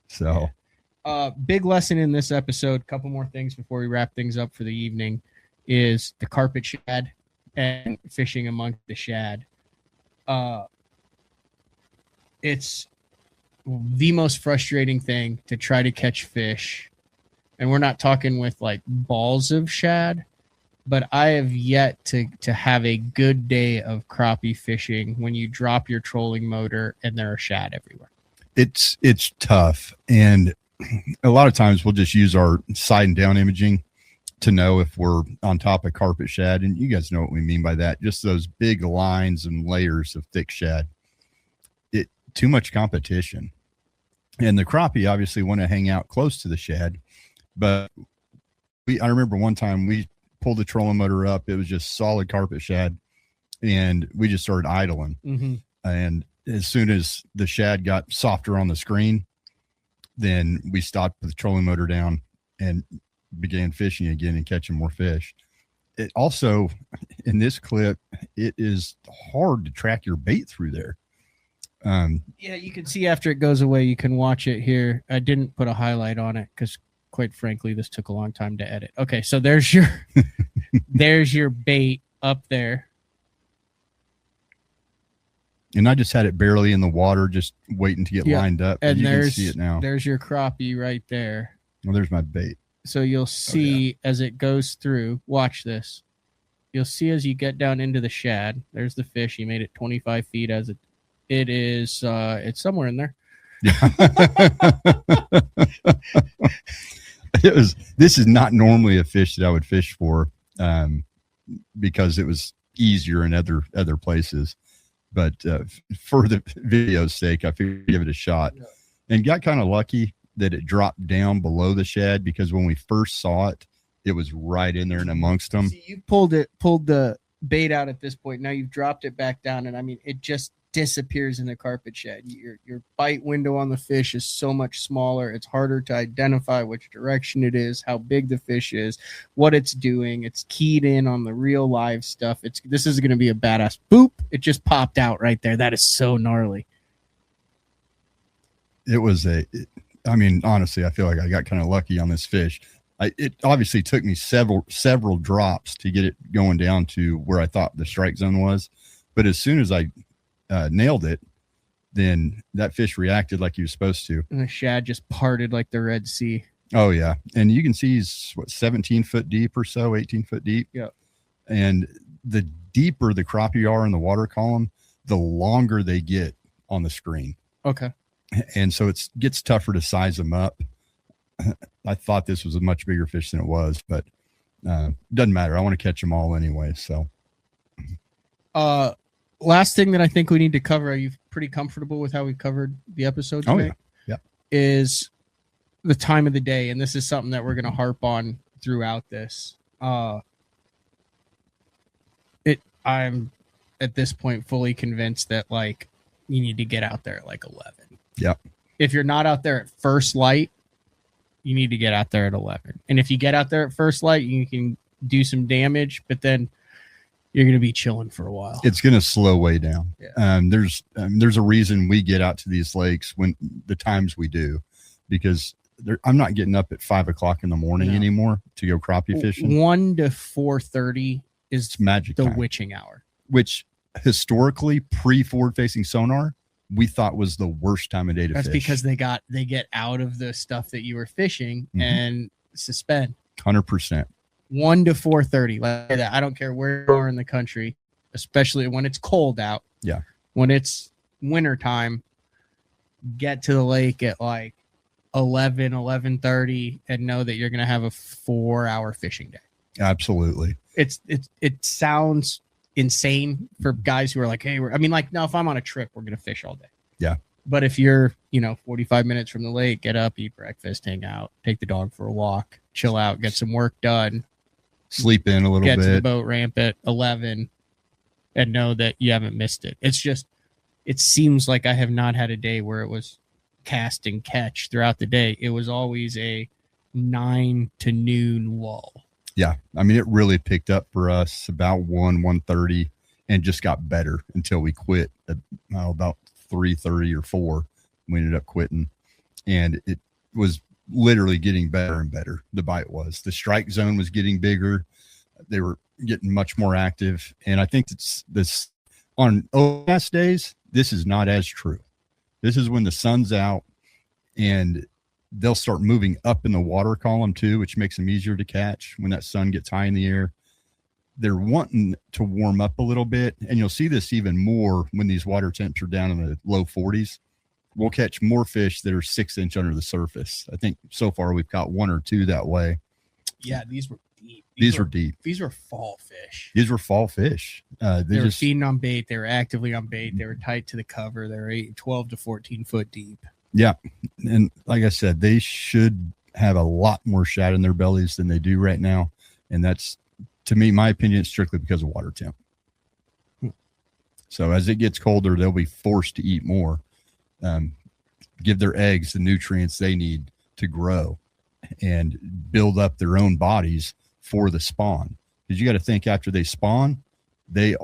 So, big lesson in this episode. Couple more things before we wrap things up for the evening is the carpet shad and fishing amongst the shad. It's the most frustrating thing to try to catch fish, and we're not talking with like balls of shad. But I have yet to have a good day of crappie fishing when you drop your trolling motor and there are shad everywhere. It's tough. And a lot of times we'll just use our side and down imaging to know if we're on top of carpet shad. And you guys know what we mean by that. Just those big lines and layers of thick shad. Too much competition. And the crappie obviously want to hang out close to the shad. But I remember one time we pulled the trolling motor up. It was just solid carpet shad, and we just started idling. And as soon as the shad got softer on the screen, then we stopped the trolling motor down and began fishing again and catching more fish. It also, in this clip, it is hard to track your bait through there. Yeah, you can see after it goes away, you can watch it here. I didn't put a highlight on it because quite frankly, this took a long time to edit. Okay, so there's your there's your bait up there. And I just had it barely in the water, just waiting to get lined up. And you can see it now. There's your crappie right there. Well, there's my bait. So you'll see as it goes through. Watch this. You'll see as you get down into the shad. There's the fish. You made it 25 feet as it is. It's somewhere in there. Yeah. This is not normally a fish that I would fish for, because it was easier in other places, but for the video's sake, I figured I'd give it a shot, and got kind of lucky that it dropped down below the shad, because when we first saw it, it was right in there and amongst them. See, you pulled the bait out at this point. Now you've dropped it back down, and I mean, it just disappears in the carpet shed. Your bite window on the fish is so much smaller. It's harder to identify which direction it is, how big the fish is, what it's doing. It's keyed in on the real live stuff. This is going to be a badass. Boop! It just popped out right there. That is so gnarly. It was I mean, honestly, I feel like I got kind of lucky on this fish. It obviously took me several drops to get it going down to where I thought the strike zone was, but as soon as I nailed it, then that fish reacted like he was supposed to, and the shad just parted like the Red Sea. Oh yeah, and you can see he's 17 foot deep or so, 18 foot deep. Yeah, and the deeper the crappie are in the water column, the longer they get on the screen. Okay, and so it gets tougher to size them up. I thought this was a much bigger fish than it was, but doesn't matter. I want to catch them all anyway. So last thing that I think we need to cover, are you pretty comfortable with how we covered the episode today? Oh, yeah. Is the time of the day, and this is something that we're going to harp on throughout this. I'm at this point fully convinced that like you need to get out there at like 11. Yep. If you're not out there at first light, you need to get out there at 11. And if you get out there at first light, you can do some damage, but then you're going to be chilling for a while. It's going to slow way down. Yeah. There's a reason we get out to these lakes when the times we do, because I'm not getting up at 5 o'clock in the morning anymore to go crappie fishing. 1 to 4:30 is it's magic the time. witching hour, which historically pre-forward facing sonar, we thought was the worst time of day to That's fish. because they get out of the stuff that you were fishing and suspend. 100%. 1 to 4:30, like that. I don't care where you are in the country, especially when it's cold out. Yeah. When it's wintertime, get to the lake at like 11:30 and know that you're going to have a 4-hour fishing day. Absolutely. It sounds insane for guys who are like, hey, I mean, like, no, if I'm on a trip, we're going to fish all day. Yeah. But if you're, 45 minutes from the lake, get up, eat breakfast, hang out, take the dog for a walk, chill out, get some work done, sleep in a little bit, get to the boat ramp at 11 and know that you haven't missed it. It's just, it seems like I have not had a day where it was cast and catch throughout the day. It was always a 9 to noon lull. Yeah. I mean, it really picked up for us about 1:30 and just got better until we quit at about 3:30 or 4. We ended up quitting, and it was literally getting better and better. The bite was, the strike zone was getting bigger. They were getting much more active. And I think it's this on overcast days, this is not as true. This is when the sun's out and they'll start moving up in the water column too, which makes them easier to catch when that sun gets high in the air. They're wanting to warm up a little bit. And you'll see this even more when these water temps are down in the low 40s. We'll catch more fish that are 6 inch under the surface. I think so far we've caught 1 or 2 that way. Yeah, these were deep. These were deep. These were fall fish. These were fall fish. They were feeding on bait. They were actively on bait. They were tight to the cover. They were 12 to 14 foot deep. Yeah. And like I said, they should have a lot more shad in their bellies than they do right now. And that's, to me, my opinion, it's strictly because of water temp. So as it gets colder, they'll be forced to eat more. Give their eggs the nutrients they need to grow and build up their own bodies for the spawn. Because you got to think, after they spawn, they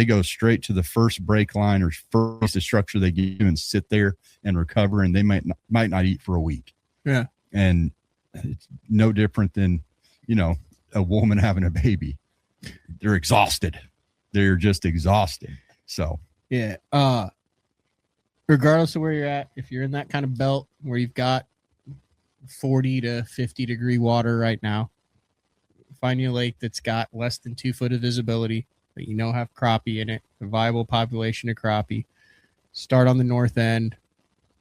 go straight to the first break line or first piece of structure they get and sit there and recover, and they might not eat for a week. Yeah. And it's no different than, a woman having a baby. They're exhausted. They're just exhausted. So yeah. Regardless of where you're at, if you're in that kind of belt where you've got 40 to 50 degree water right now, find you a lake that's got less than 2 foot of visibility, but have crappie in it, a viable population of crappie. Start on the north end,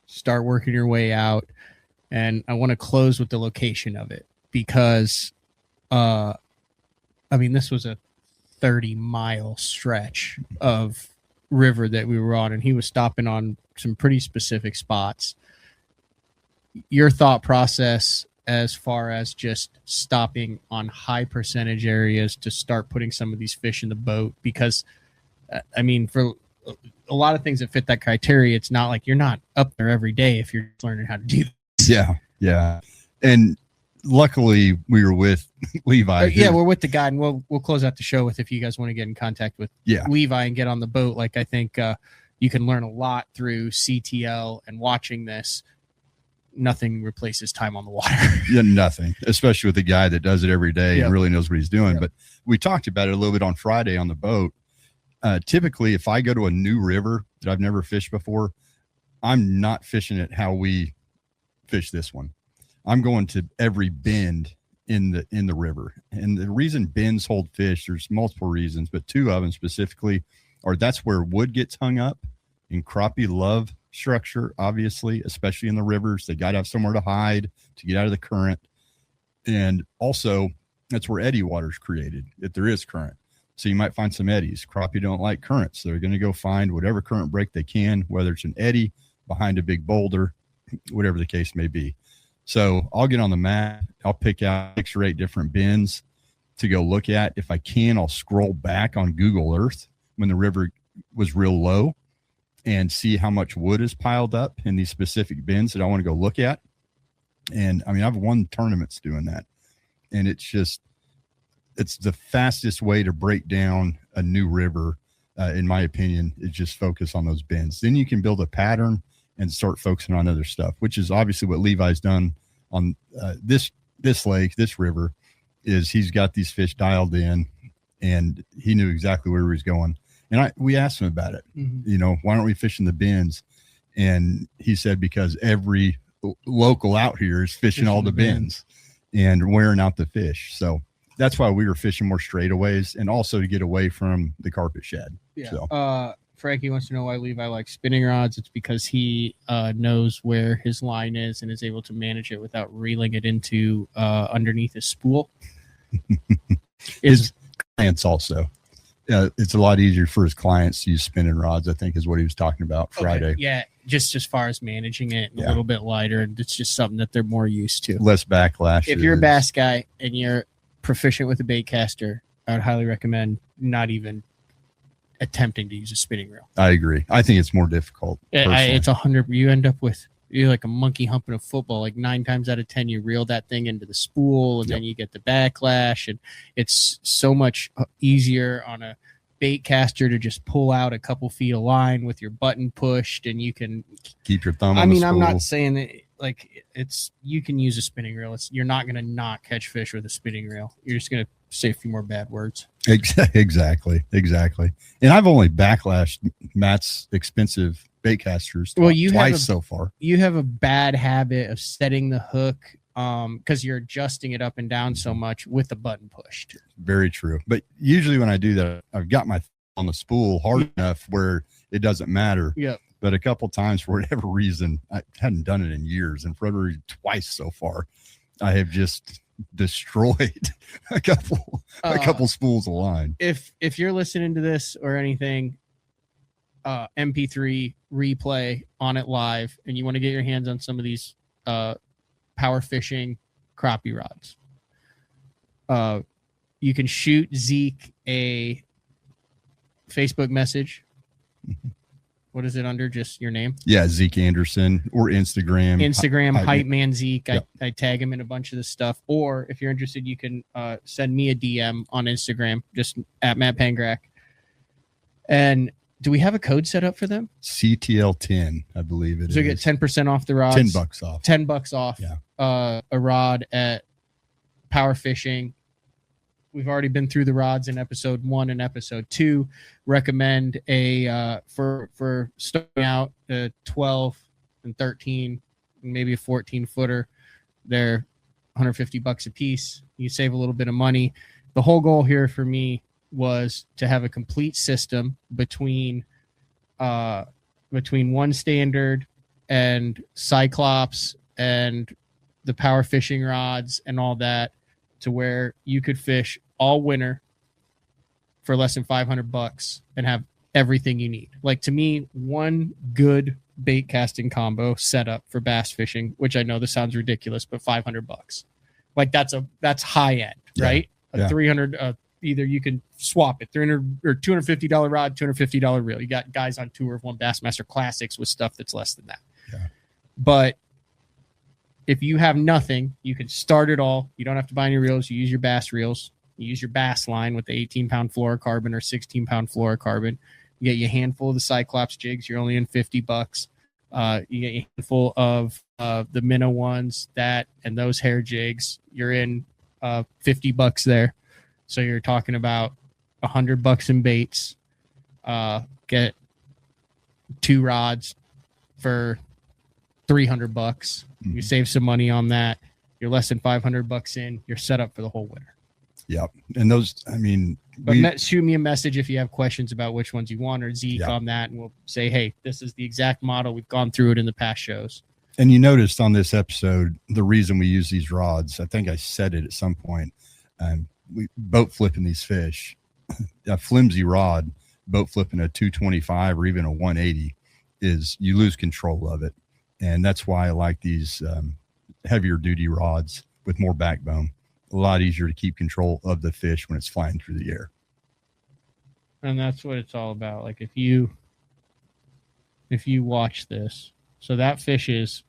start working your way out. And I want to close with the location of it because, this was a 30-mile stretch of river that we were on, and he was stopping on some pretty specific spots. Your thought process as far as just stopping on high percentage areas to start putting some of these fish in the boat, because for a lot of things that fit that criteria, it's not like you're not up there every day if you're learning how to do this. Yeah. And luckily we were with Levi. We're with the guy, and we'll close out the show with, if you guys want to get in contact with Levi and get on the boat. Like, I think you can learn a lot through CTL, and watching this, nothing replaces time on the water. Yeah, nothing, especially with a guy that does it every day and really knows what he's doing. But we talked about it a little bit on Friday on the boat. Typically, if I go to a new river that I've never fished before, I'm not fishing it how we fish this one. I'm going to every bend in the river. And the reason bends hold fish, there's multiple reasons, but 2 of them specifically are that's where wood gets hung up, and crappie love structure, obviously, especially in the rivers. They got to have somewhere to hide to get out of the current. And also that's where eddy water is created, if there is current. So you might find some eddies. Crappie don't like currents. So they're going to go find whatever current break they can, whether it's an eddy behind a big boulder, whatever the case may be. So I'll get on the map. I'll pick out 6 or 8 different bins to go look at. If I can, I'll scroll back on Google Earth when the river was real low and see how much wood is piled up in these specific bins that I want to go look at. And I've won tournaments doing that. And it's the fastest way to break down a new river, in my opinion, is just focus on those bins. Then you can build a pattern and start focusing on other stuff, which is obviously what Levi's done on this lake, this river, is he's got these fish dialed in, and he knew exactly where he was going. And we asked him about it. Mm-hmm. Why aren't we fishing the bins? And he said, because every local out here is fishing all the bins and wearing out the fish. So that's why we were fishing more straightaways, and also to get away from the carpet shed. Yeah. So. Frankie wants to know why Levi likes spinning rods. It's because he knows where his line is and is able to manage it without reeling it into underneath his spool. His clients also. it's a lot easier for his clients to use spinning rods, I think is what he was talking about Friday. Okay. Yeah, just as far as managing it, a little bit lighter, and it's just something that they're more used to. Less backlash. If you're a bass guy and you're proficient with a bait caster, I would highly recommend not even attempting to use a spinning reel. I agree. I think it's more difficult. It's 100. You end up with, you're like a monkey humping a football. Like 9 times out of 10, you reel that thing into the spool, and then you get the backlash, and it's so much easier on a bait caster to just pull out a couple feet of line with your button pushed, and you can keep your thumb on the spool. I'm not saying that like you can use a spinning reel. You're not going to not catch fish with a spinning reel. You're just going to say a few more bad words. Exactly. And I've only backlashed Matt's expensive bait casters twice so far. You have a bad habit of setting the hook because you're adjusting it up and down so much with the button pushed. Very true. But usually when I do that, I've got my thumb on the spool hard enough where it doesn't matter. Yeah. But a couple times, for whatever reason, I hadn't done it in years, and for whatever reason, twice so far, I have just destroyed a couple spools of line. If you're listening to this or anything, MP3 replay on it live, and you want to get your hands on some of these power fishing crappie rods, you can shoot Zeke a Facebook message. What is it under? Just your name? Yeah, Zeke Anderson, or Instagram. Hype Man Zeke. Yep. I tag him in a bunch of this stuff. Or if you're interested, you can send me a DM on Instagram, just at Matt Pangrac. And do we have a code set up for them? CTL 10, I believe it is. So you get 10% off the rods. $10 off. $10 off. Yeah. A rod at Power Fishing. We've already been through the rods in episode 1 and episode 2. Recommend a for starting out a 12 and 13, maybe a 14 footer. They're $150 a piece. You save a little bit of money. The whole goal here for me was to have a complete system between one standard and Cyclops and the power fishing rods and all that, to where you could fish all winter for less than $500 and have everything you need. Like, to me, one good bait casting combo setup for bass fishing, which I know this sounds ridiculous, but $500. Like, that's high end, right? Yeah. 300, either you can swap it, $300 or $250 rod, $250 reel. You got guys on tour of one Bassmaster Classics with stuff that's less than that. Yeah. But if you have nothing, you can start it all. You don't have to buy any reels. You use your bass reels. You use your bass line with the 18-pound fluorocarbon or 16-pound fluorocarbon. You get your handful of the Cyclops jigs. You're only in $50. You get your handful of the minnow ones, that and those hair jigs. You're in $50 there. So you're talking about $100 in baits. Get 2 rods for $300. You save some money on that. You're less than $500 in. You're set up for the whole winter. Yep. And those, I mean, shoot me a message if you have questions about which ones you want, or Zeke on that, and we'll say, hey, this is the exact model. We've gone through it in the past shows. And you noticed on this episode, the reason we use these rods, I think I said it at some point, we boat flipping these fish, a flimsy rod, boat flipping a 225 or even a 180, is you lose control of it. And that's why I like these heavier duty rods with more backbone. A lot easier to keep control of the fish when it's flying through the air. And that's what it's all about. Like, if you watch this, so that fish is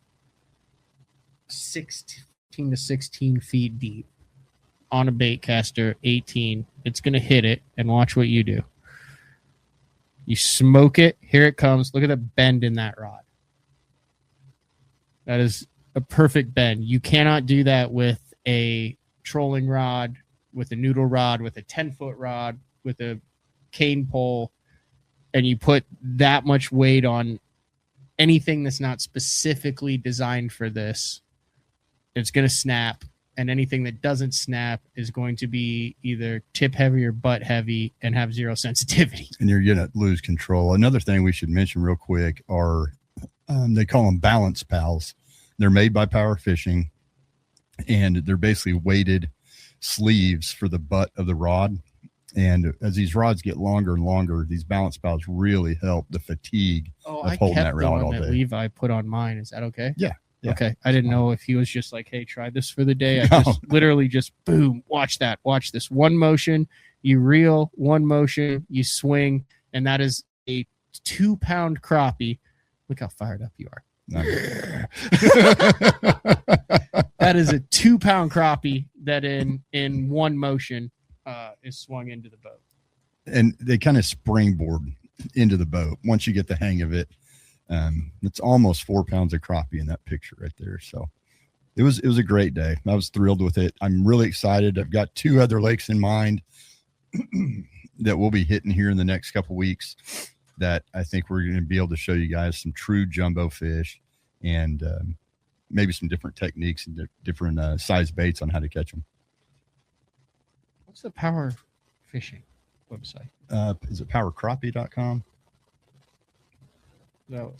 16 to 16 feet deep on a bait caster, 18. It's going to hit it, and watch what you do. You smoke it. Here it comes. Look at the bend in that rod. That is a perfect bend. You cannot do that with a trolling rod, with a noodle rod, with a 10-foot rod, with a cane pole, and you put that much weight on anything that's not specifically designed for this, it's going to snap. And anything that doesn't snap is going to be either tip heavy or butt heavy and have zero sensitivity. And you're going to lose control. Another thing we should mention real quick are they call them balance pals. They're made by Power Fishing, and they're basically weighted sleeves for the butt of the rod. And as these rods get longer and longer, these balance pals really help the fatigue of holding that rod all day. Levi put on mine. Is that okay? Yeah. Okay. I didn't know if he was just like, hey, try this for the day. I just literally just boom, watch that. Watch this. One motion, you reel, one motion, you swing, and that is a 2-pound crappie. Look how fired up you are. That is a 2-pound crappie that in one motion is swung into the boat. And they kind of springboard into the boat once you get the hang of it. It's almost 4 pounds of crappie in that picture right there. So it was a great day. I was thrilled with it. I'm really excited. I've got 2 other lakes in mind that we'll be hitting here in the next couple weeks that I think we're going to be able to show you guys some true jumbo fish and maybe some different techniques and different size baits on how to catch them. What's the Power Fishing website? Is it powercrappie.com? No,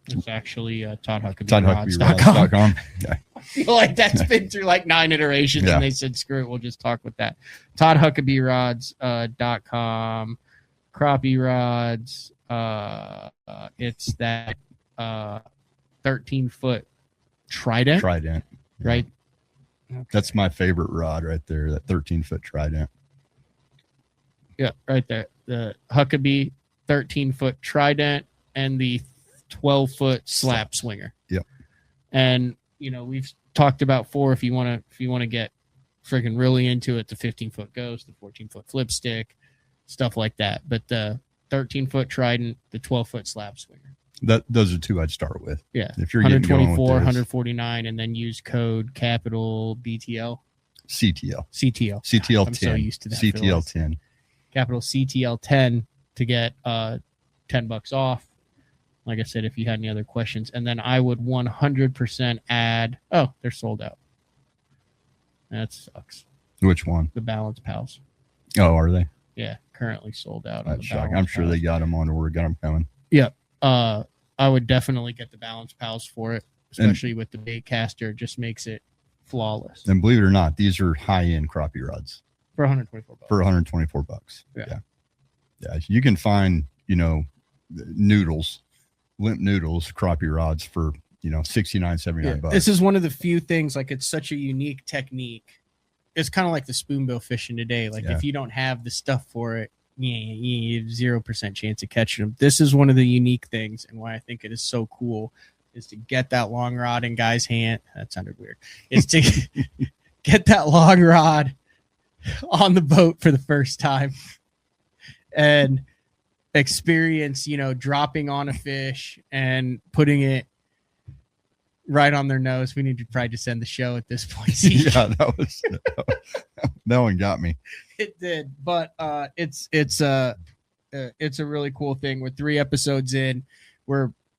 it's actually ToddHuckabeeRods.com. Yeah. I feel like that's been through like 9 iterations, and they said, screw it, we'll just talk with that. ToddHuckabeeRods.com. Crappie rods. It's that 13-foot trident. Right? Okay. That's my favorite rod right there, that 13-foot trident. Yeah, right there. The Huckabee 13-foot trident and the 12-foot slap swinger. Yep. And we've talked about if you want to get freaking really into it, the 15-foot ghost, the 14-foot flip stick, stuff like that. But the 13-foot trident, the 12-foot slap swinger. Those are 2 I'd start with. Yeah. If you're 124, 149, and then use code capital BTL. CTL. CTL. I'm 10. so used to that. CTL 10. Capital CTL 10 to get $10 off. Like I said, if you had any other questions, and then I would 100% add. Oh, they're sold out. That sucks. Which one? The Balance Pals. Oh, are they? Yeah, currently sold out. That's shocking. I'm sure they got them on order. Got them coming. Yeah. I would definitely get the Balance Pals for it, especially with the bait caster. It just makes it flawless. And believe it or not, these are high-end crappie rods. For $124. For $124. Yeah. You can find, noodles, limp noodles, crappie rods for, $69, $79. This is one of the few things, like, it's such a unique technique. It's kind of like the spoonbill fishing today. Like, if you don't have the stuff for it, you have 0% chance of catching them. This is one of the unique things, and why I think it is so cool is to get that long rod in guy's hand. That sounded weird. Is to get that long rod on the boat for the first time and experience, dropping on a fish and putting it right on their nose. We need to try to send the show at this point. Yeah, that one got me. It did, but it's a really cool thing. We're 3 episodes in.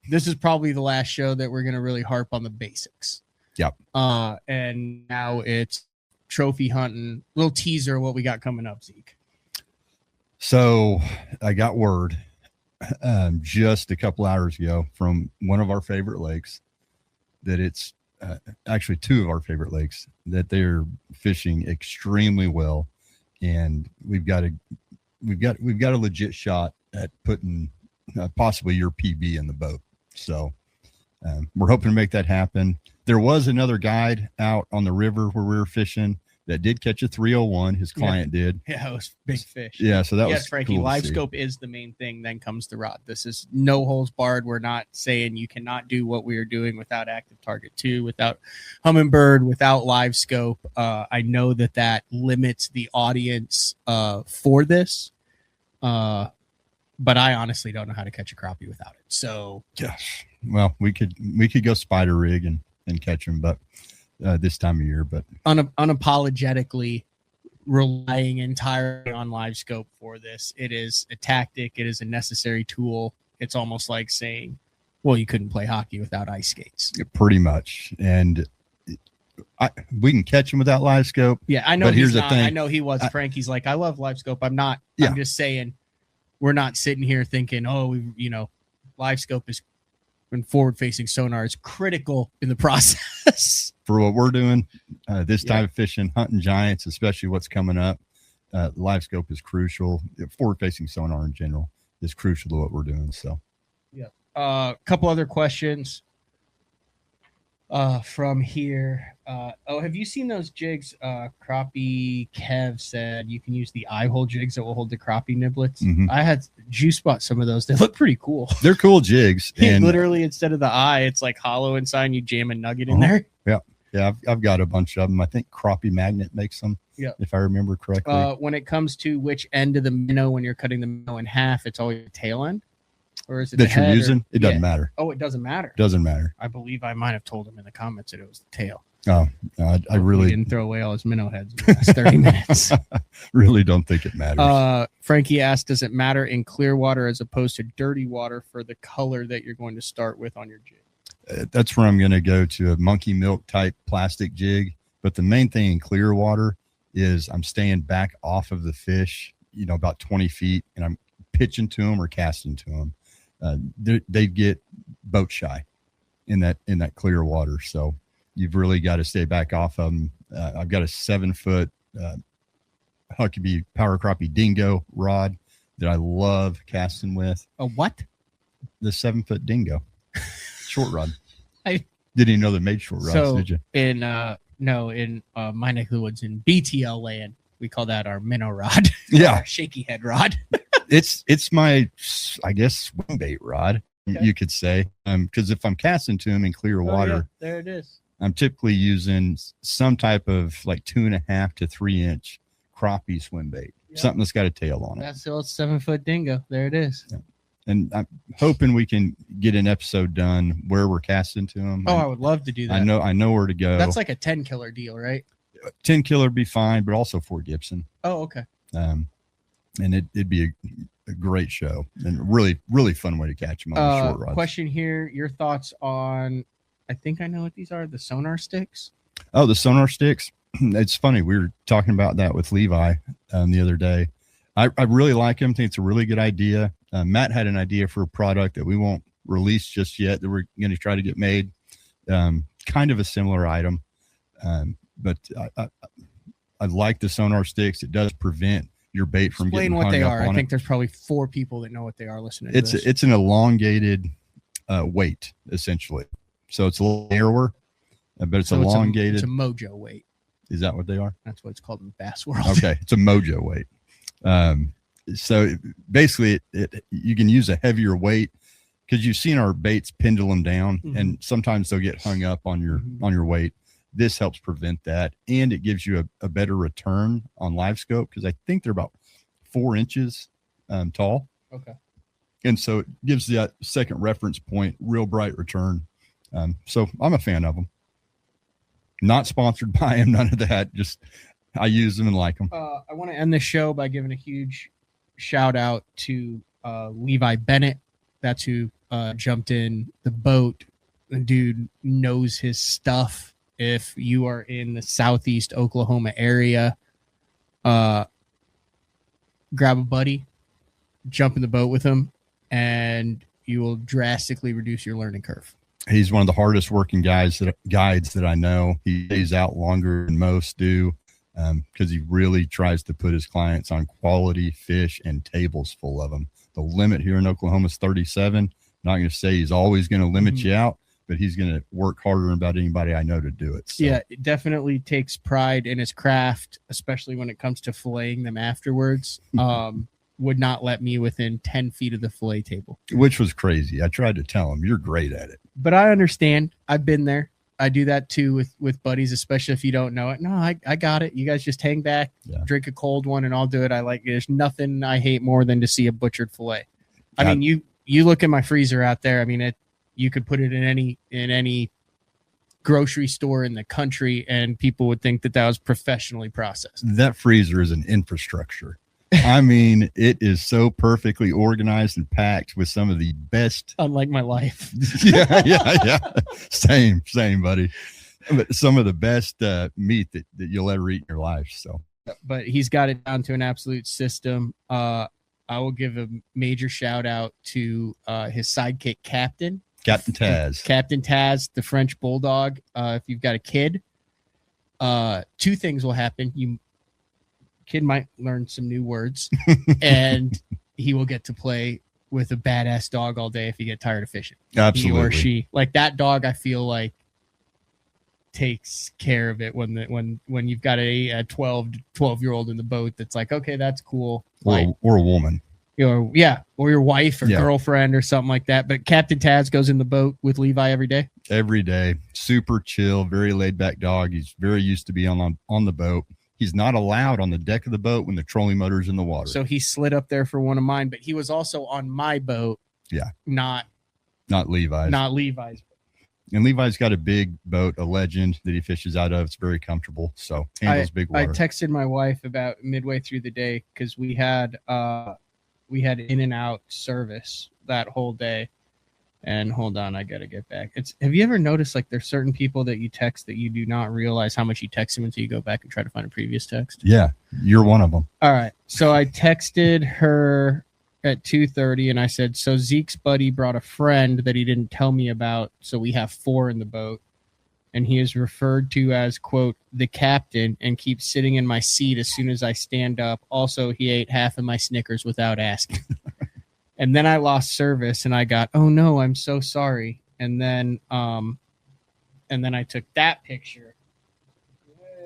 This is probably the last show that we're gonna really harp on the basics. Yep. And now it's trophy hunting. Little teaser of what we got coming up, Zeke. So I got word just a couple hours ago from one of our favorite lakes that it's actually 2 of our favorite lakes that they're fishing extremely well, and we've got a legit shot at putting possibly your PB in the boat. So we're hoping to make that happen. There was another guide out on the river where we were fishing that did catch a 301. His client did. Yeah, it was big fish. Yeah, so that was Frankie. Cool Live scope is the main thing. Then comes the rod. This is no holes barred. We're not saying you cannot do what we are doing without active target 2, without Humminbird, without live scope. I know that limits the audience for this, but I honestly don't know how to catch a crappie without it. So yes, well, we could go spider rig and catch them, but this time of year, but unapologetically relying entirely on live scope for this. It is a tactic. It is a necessary tool. It's almost like saying, well, you couldn't play hockey without ice skates. Pretty much. And we can catch them without live scope. Yeah, I know. But here's the thing. I know he was. Frankie's like, I love live scope. I'm not. Yeah. I'm just saying, we're not sitting here thinking, live scope is, when forward-facing sonar is critical in the process. For what we're doing, this time of fishing, hunting giants, especially what's coming up, live scope is crucial. Forward facing sonar in general is crucial to what we're doing. So, yeah. A couple other questions from here. Have you seen those jigs? Crappie Kev said you can use the eye hole jigs that will hold the crappie niblets. Mhm. I had juice bought some of those. They look pretty cool. they're cool jigs. And Literally, instead of the eye, it's like hollow inside, and you jam a nugget in there. Yeah, I've got a bunch of them. I think Crappie Magnet makes them, if I remember correctly. When it comes to which end of the minnow, when you're cutting the minnow in half, it's always the tail end? Or is it that you're using? It doesn't matter. Oh, it doesn't matter. Doesn't matter. I believe I might have told him in the comments that it was the tail. Oh, no, I really didn't throw away all his minnow heads in the last 30 minutes. really don't think it matters. Frankie asked, does it matter in clear water as opposed to dirty water for the color that you're going to start with on your jig? That's where I'm going to go to a monkey milk type plastic jig. But the main thing in clear water is I'm staying back off of the fish, about 20 feet, and I'm pitching to them or casting to them. They get boat shy in that clear water. So you've really got to stay back off of them. I've got a 7-foot Huckabee Power Crappie Dingo rod that I love casting with. A what? The 7-foot Dingo. Short rod. I didn't even know they made short rods, did you? In my neck of the woods in BTL land, we call that our minnow rod. Yeah. Our shaky head rod. it's my, I guess, swim bait rod, you could say. Because if I'm casting to them in clear water, there it is. I'm typically using some type of like 2.5 to 3 inch crappie swim bait, something that's got a tail on it. That's the old 7-foot Dingo. There it is. Yeah. And I'm hoping we can get an episode done where we're casting to them. Oh, I would love to do that. I know where to go. That's like a 10 killer deal, right? 10 killer be fine, but also Fort Gibson. Oh, okay. And it'd be a great show and really, really fun way to catch them on the short rods. Question here. Your thoughts on, I think I know what these are, the sonar sticks. Oh, the sonar sticks. It's funny. We were talking about that with Levi the other day. I really like them. I think it's a really good idea. Matt had an idea for a product that we won't release just yet that we're going to try to get made. Kind of a similar item. But I like the sonar sticks. It does prevent your bait from Explain getting what hung they up are. on I think it. there's probably 4 people that know what they are listening to this. It's an elongated weight, essentially. So it's a little narrower, but it's elongated. It's a mojo weight. Is that what they are? That's what it's called in the bass world. Okay. It's a mojo weight. So basically you can use a heavier weight because you've seen our baits pendulum down and sometimes they'll get hung up on your weight. This helps prevent that. And it gives you a better return on live scope because I think they're about 4 inches tall. Okay. And so it gives that second reference point, real bright return. So I'm a fan of them. Not sponsored by them, none of that. Just I use them and like them. I want to end the show by giving a huge shout out to Levi Bennett. That's who jumped in the boat. The dude knows his stuff. If you are in the southeast Oklahoma area, grab a buddy, jump in the boat with him, and you will drastically reduce your learning curve. He's one of the hardest working guides that I know. He stays out longer than most do because he really tries to put his clients on quality fish and tables full of them. The limit here in Oklahoma is 37. Not going to say he's always going to limit you out, but he's going to work harder than about anybody I know to do it. So. Yeah, it definitely takes pride in his craft, especially when it comes to filleting them afterwards. Would not let me within 10 feet of the fillet table. Which was crazy. I tried to tell him, you're great at it. But I understand. I've been there. I do that too with buddies, especially if you don't know it. No, I got it. You guys just hang back, drink a cold one, and I'll do it. There's nothing I hate more than to see a butchered fillet. I mean, you look at my freezer out there. I mean, you could put it in any grocery store in the country, and people would think that was professionally processed. That freezer is an infrastructure. I mean, it is so perfectly organized and packed with some of the best. Unlike my life. Yeah. Same, buddy. But some of the best meat that you'll ever eat in your life. So, but he's got it down to an absolute system. I will give a major shout out to his sidekick, Captain Taz, the French Bulldog. If you've got a kid, 2 things will happen. kid might learn some new words, and he will get to play with a badass dog all day if you get tired of fishing. Absolutely. He or she. Like that dog, I feel like takes care of it when you've got a 12-year-old in the boat that's like, okay, that's cool. Like, Or a woman. Or your wife or girlfriend or something like that. But Captain Taz goes in the boat with Levi every day. Every day. Super chill, very laid back dog. He's very used to being on the boat. He's not allowed on the deck of the boat when the trolling motor's in the water. So he slid up there for one of mine, but he was also on my boat. Yeah. Not Levi's. Not Levi's. And Levi's got a big boat, a Legend that he fishes out of. It's very comfortable. So handles big water. I texted my wife about midway through the day because we had in and out service that whole day. And hold on, I got to get back. Have you ever noticed like there's certain people that you text that you do not realize how much you text them until you go back and try to find a previous text? Yeah, you're one of them. All right. So I texted her at 2:30 and I said, so Zeke's buddy brought a friend that he didn't tell me about. So we have 4 in the boat. And he is referred to as, quote, the captain and keeps sitting in my seat as soon as I stand up. Also, he ate half of my Snickers without asking. And then I lost service and I got, oh no, I'm so sorry. And then I took that picture.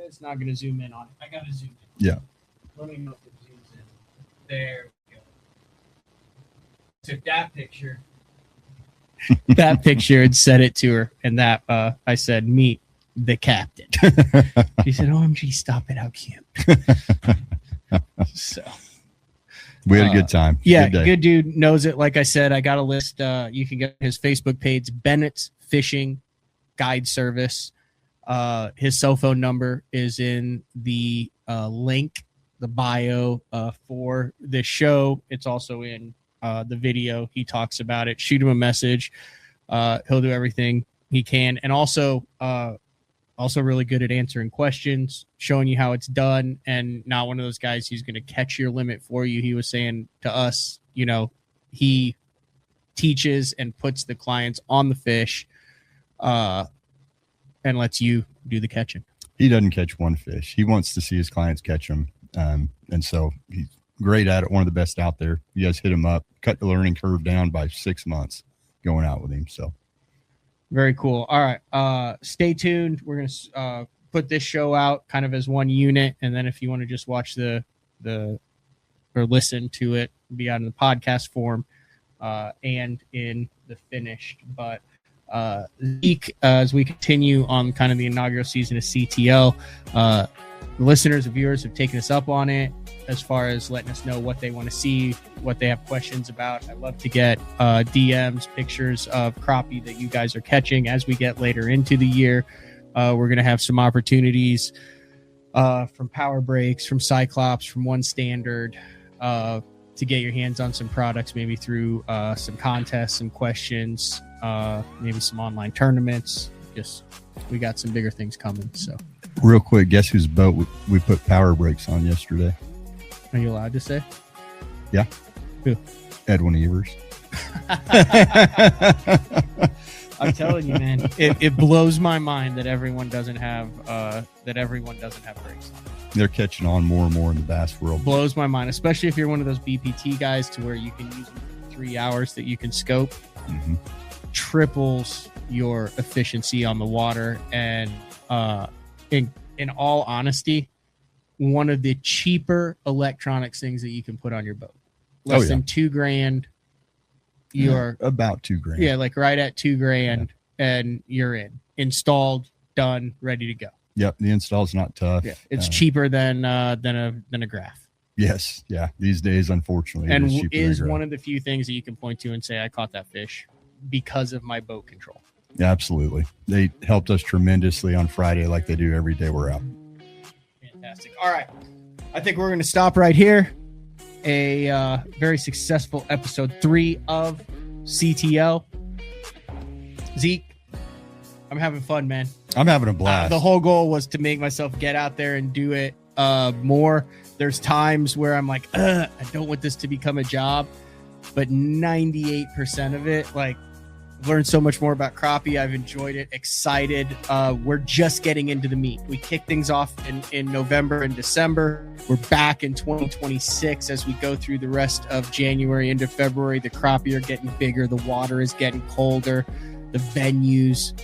It's not going to zoom in on it. I got to zoom in. Yeah. Let me know if it zooms in. There we go. Took that picture. That picture and sent it to her. And that I said, meet the captain. She said, OMG, stop it. How cute. So. We had a good time. Yeah, good dude, knows it. Like I said, I got a list. You can get his Facebook page, Bennett's Fishing Guide Service. His cell phone number is in the link, the bio for this show. It's also in the video. He talks about it. Shoot him a message. He'll do everything he can. And also really good at answering questions, showing you how it's done, and not one of those guys who's going to catch your limit for you. He was saying to us, he teaches and puts the clients on the fish and lets you do the catching. He doesn't catch one fish. He wants to see his clients catch them. And so he's great at it, one of the best out there. You guys hit him up, cut the learning curve down by 6 months going out with him. So. Very cool. All right. Stay tuned. We're going to put this show out kind of as one unit. And then if you want to just watch or listen to it, be out in the podcast form and in the finished. But Zeke, as we continue on kind of the inaugural season of CTL, the listeners and viewers have taken us up on it as far as letting us know what they want to see, what they have questions about. I love to get DMs, pictures of crappie that you guys are catching as we get later into the year. We're going to have some opportunities from Power Breaks, from Cyclops, from One Standard to get your hands on some products, maybe through some contests, some questions, maybe some online tournaments. We got some bigger things coming. So real quick, guess whose boat we put Power Breaks on yesterday? Are you allowed to say? Yeah. Who? Edwin Evers. I'm telling you, man, it blows my mind that everyone doesn't have brakes on. They're catching on more and more in the bass world. Blows my mind, especially if you're one of those BPT guys to where you can use them for 3 hours that you can scope. Mm-hmm. Triples your efficiency on the water, and in all honesty, one of the cheaper electronics things that you can put on your boat. Less than $2,000. You're about $2,000. Yeah, like right at $2,000, and you're in, installed, done, ready to go. Yep, the install's not tough. Yeah, it's cheaper than a graph. Yes, yeah. These days, unfortunately, and it is one of the few things that you can point to and say, I caught that fish because of my boat control. Yeah, absolutely. They helped us tremendously on Friday, like they do every day we're out. Fantastic. All right, I think we're going to stop right here. A very successful episode 3 of CTL. Zeke, I'm having fun, man. I'm having a blast. The whole goal was to make myself get out there and do it more. There's times where I'm like, I don't want this to become a job, but 98% of it, like learned so much more about crappie. I've enjoyed it. Excited. We're just getting into the meat. We kick things off in November and December. We're back in 2026 as we go through the rest of January into February. The crappie are getting bigger. The water is getting colder. The venues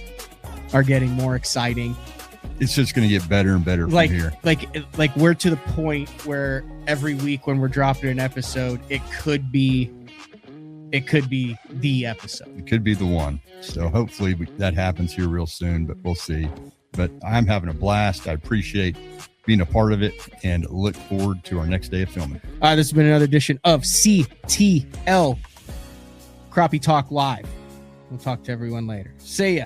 are getting more exciting. It's just going to get better and better from here. Like we're to the point where every week when we're dropping an episode, it could be the episode. It could be the one. So hopefully that happens here real soon, but we'll see. But I'm having a blast. I appreciate being a part of it and look forward to our next day of filming. This has been another edition of CTL Crappie Talk Live. We'll talk to everyone later. See ya.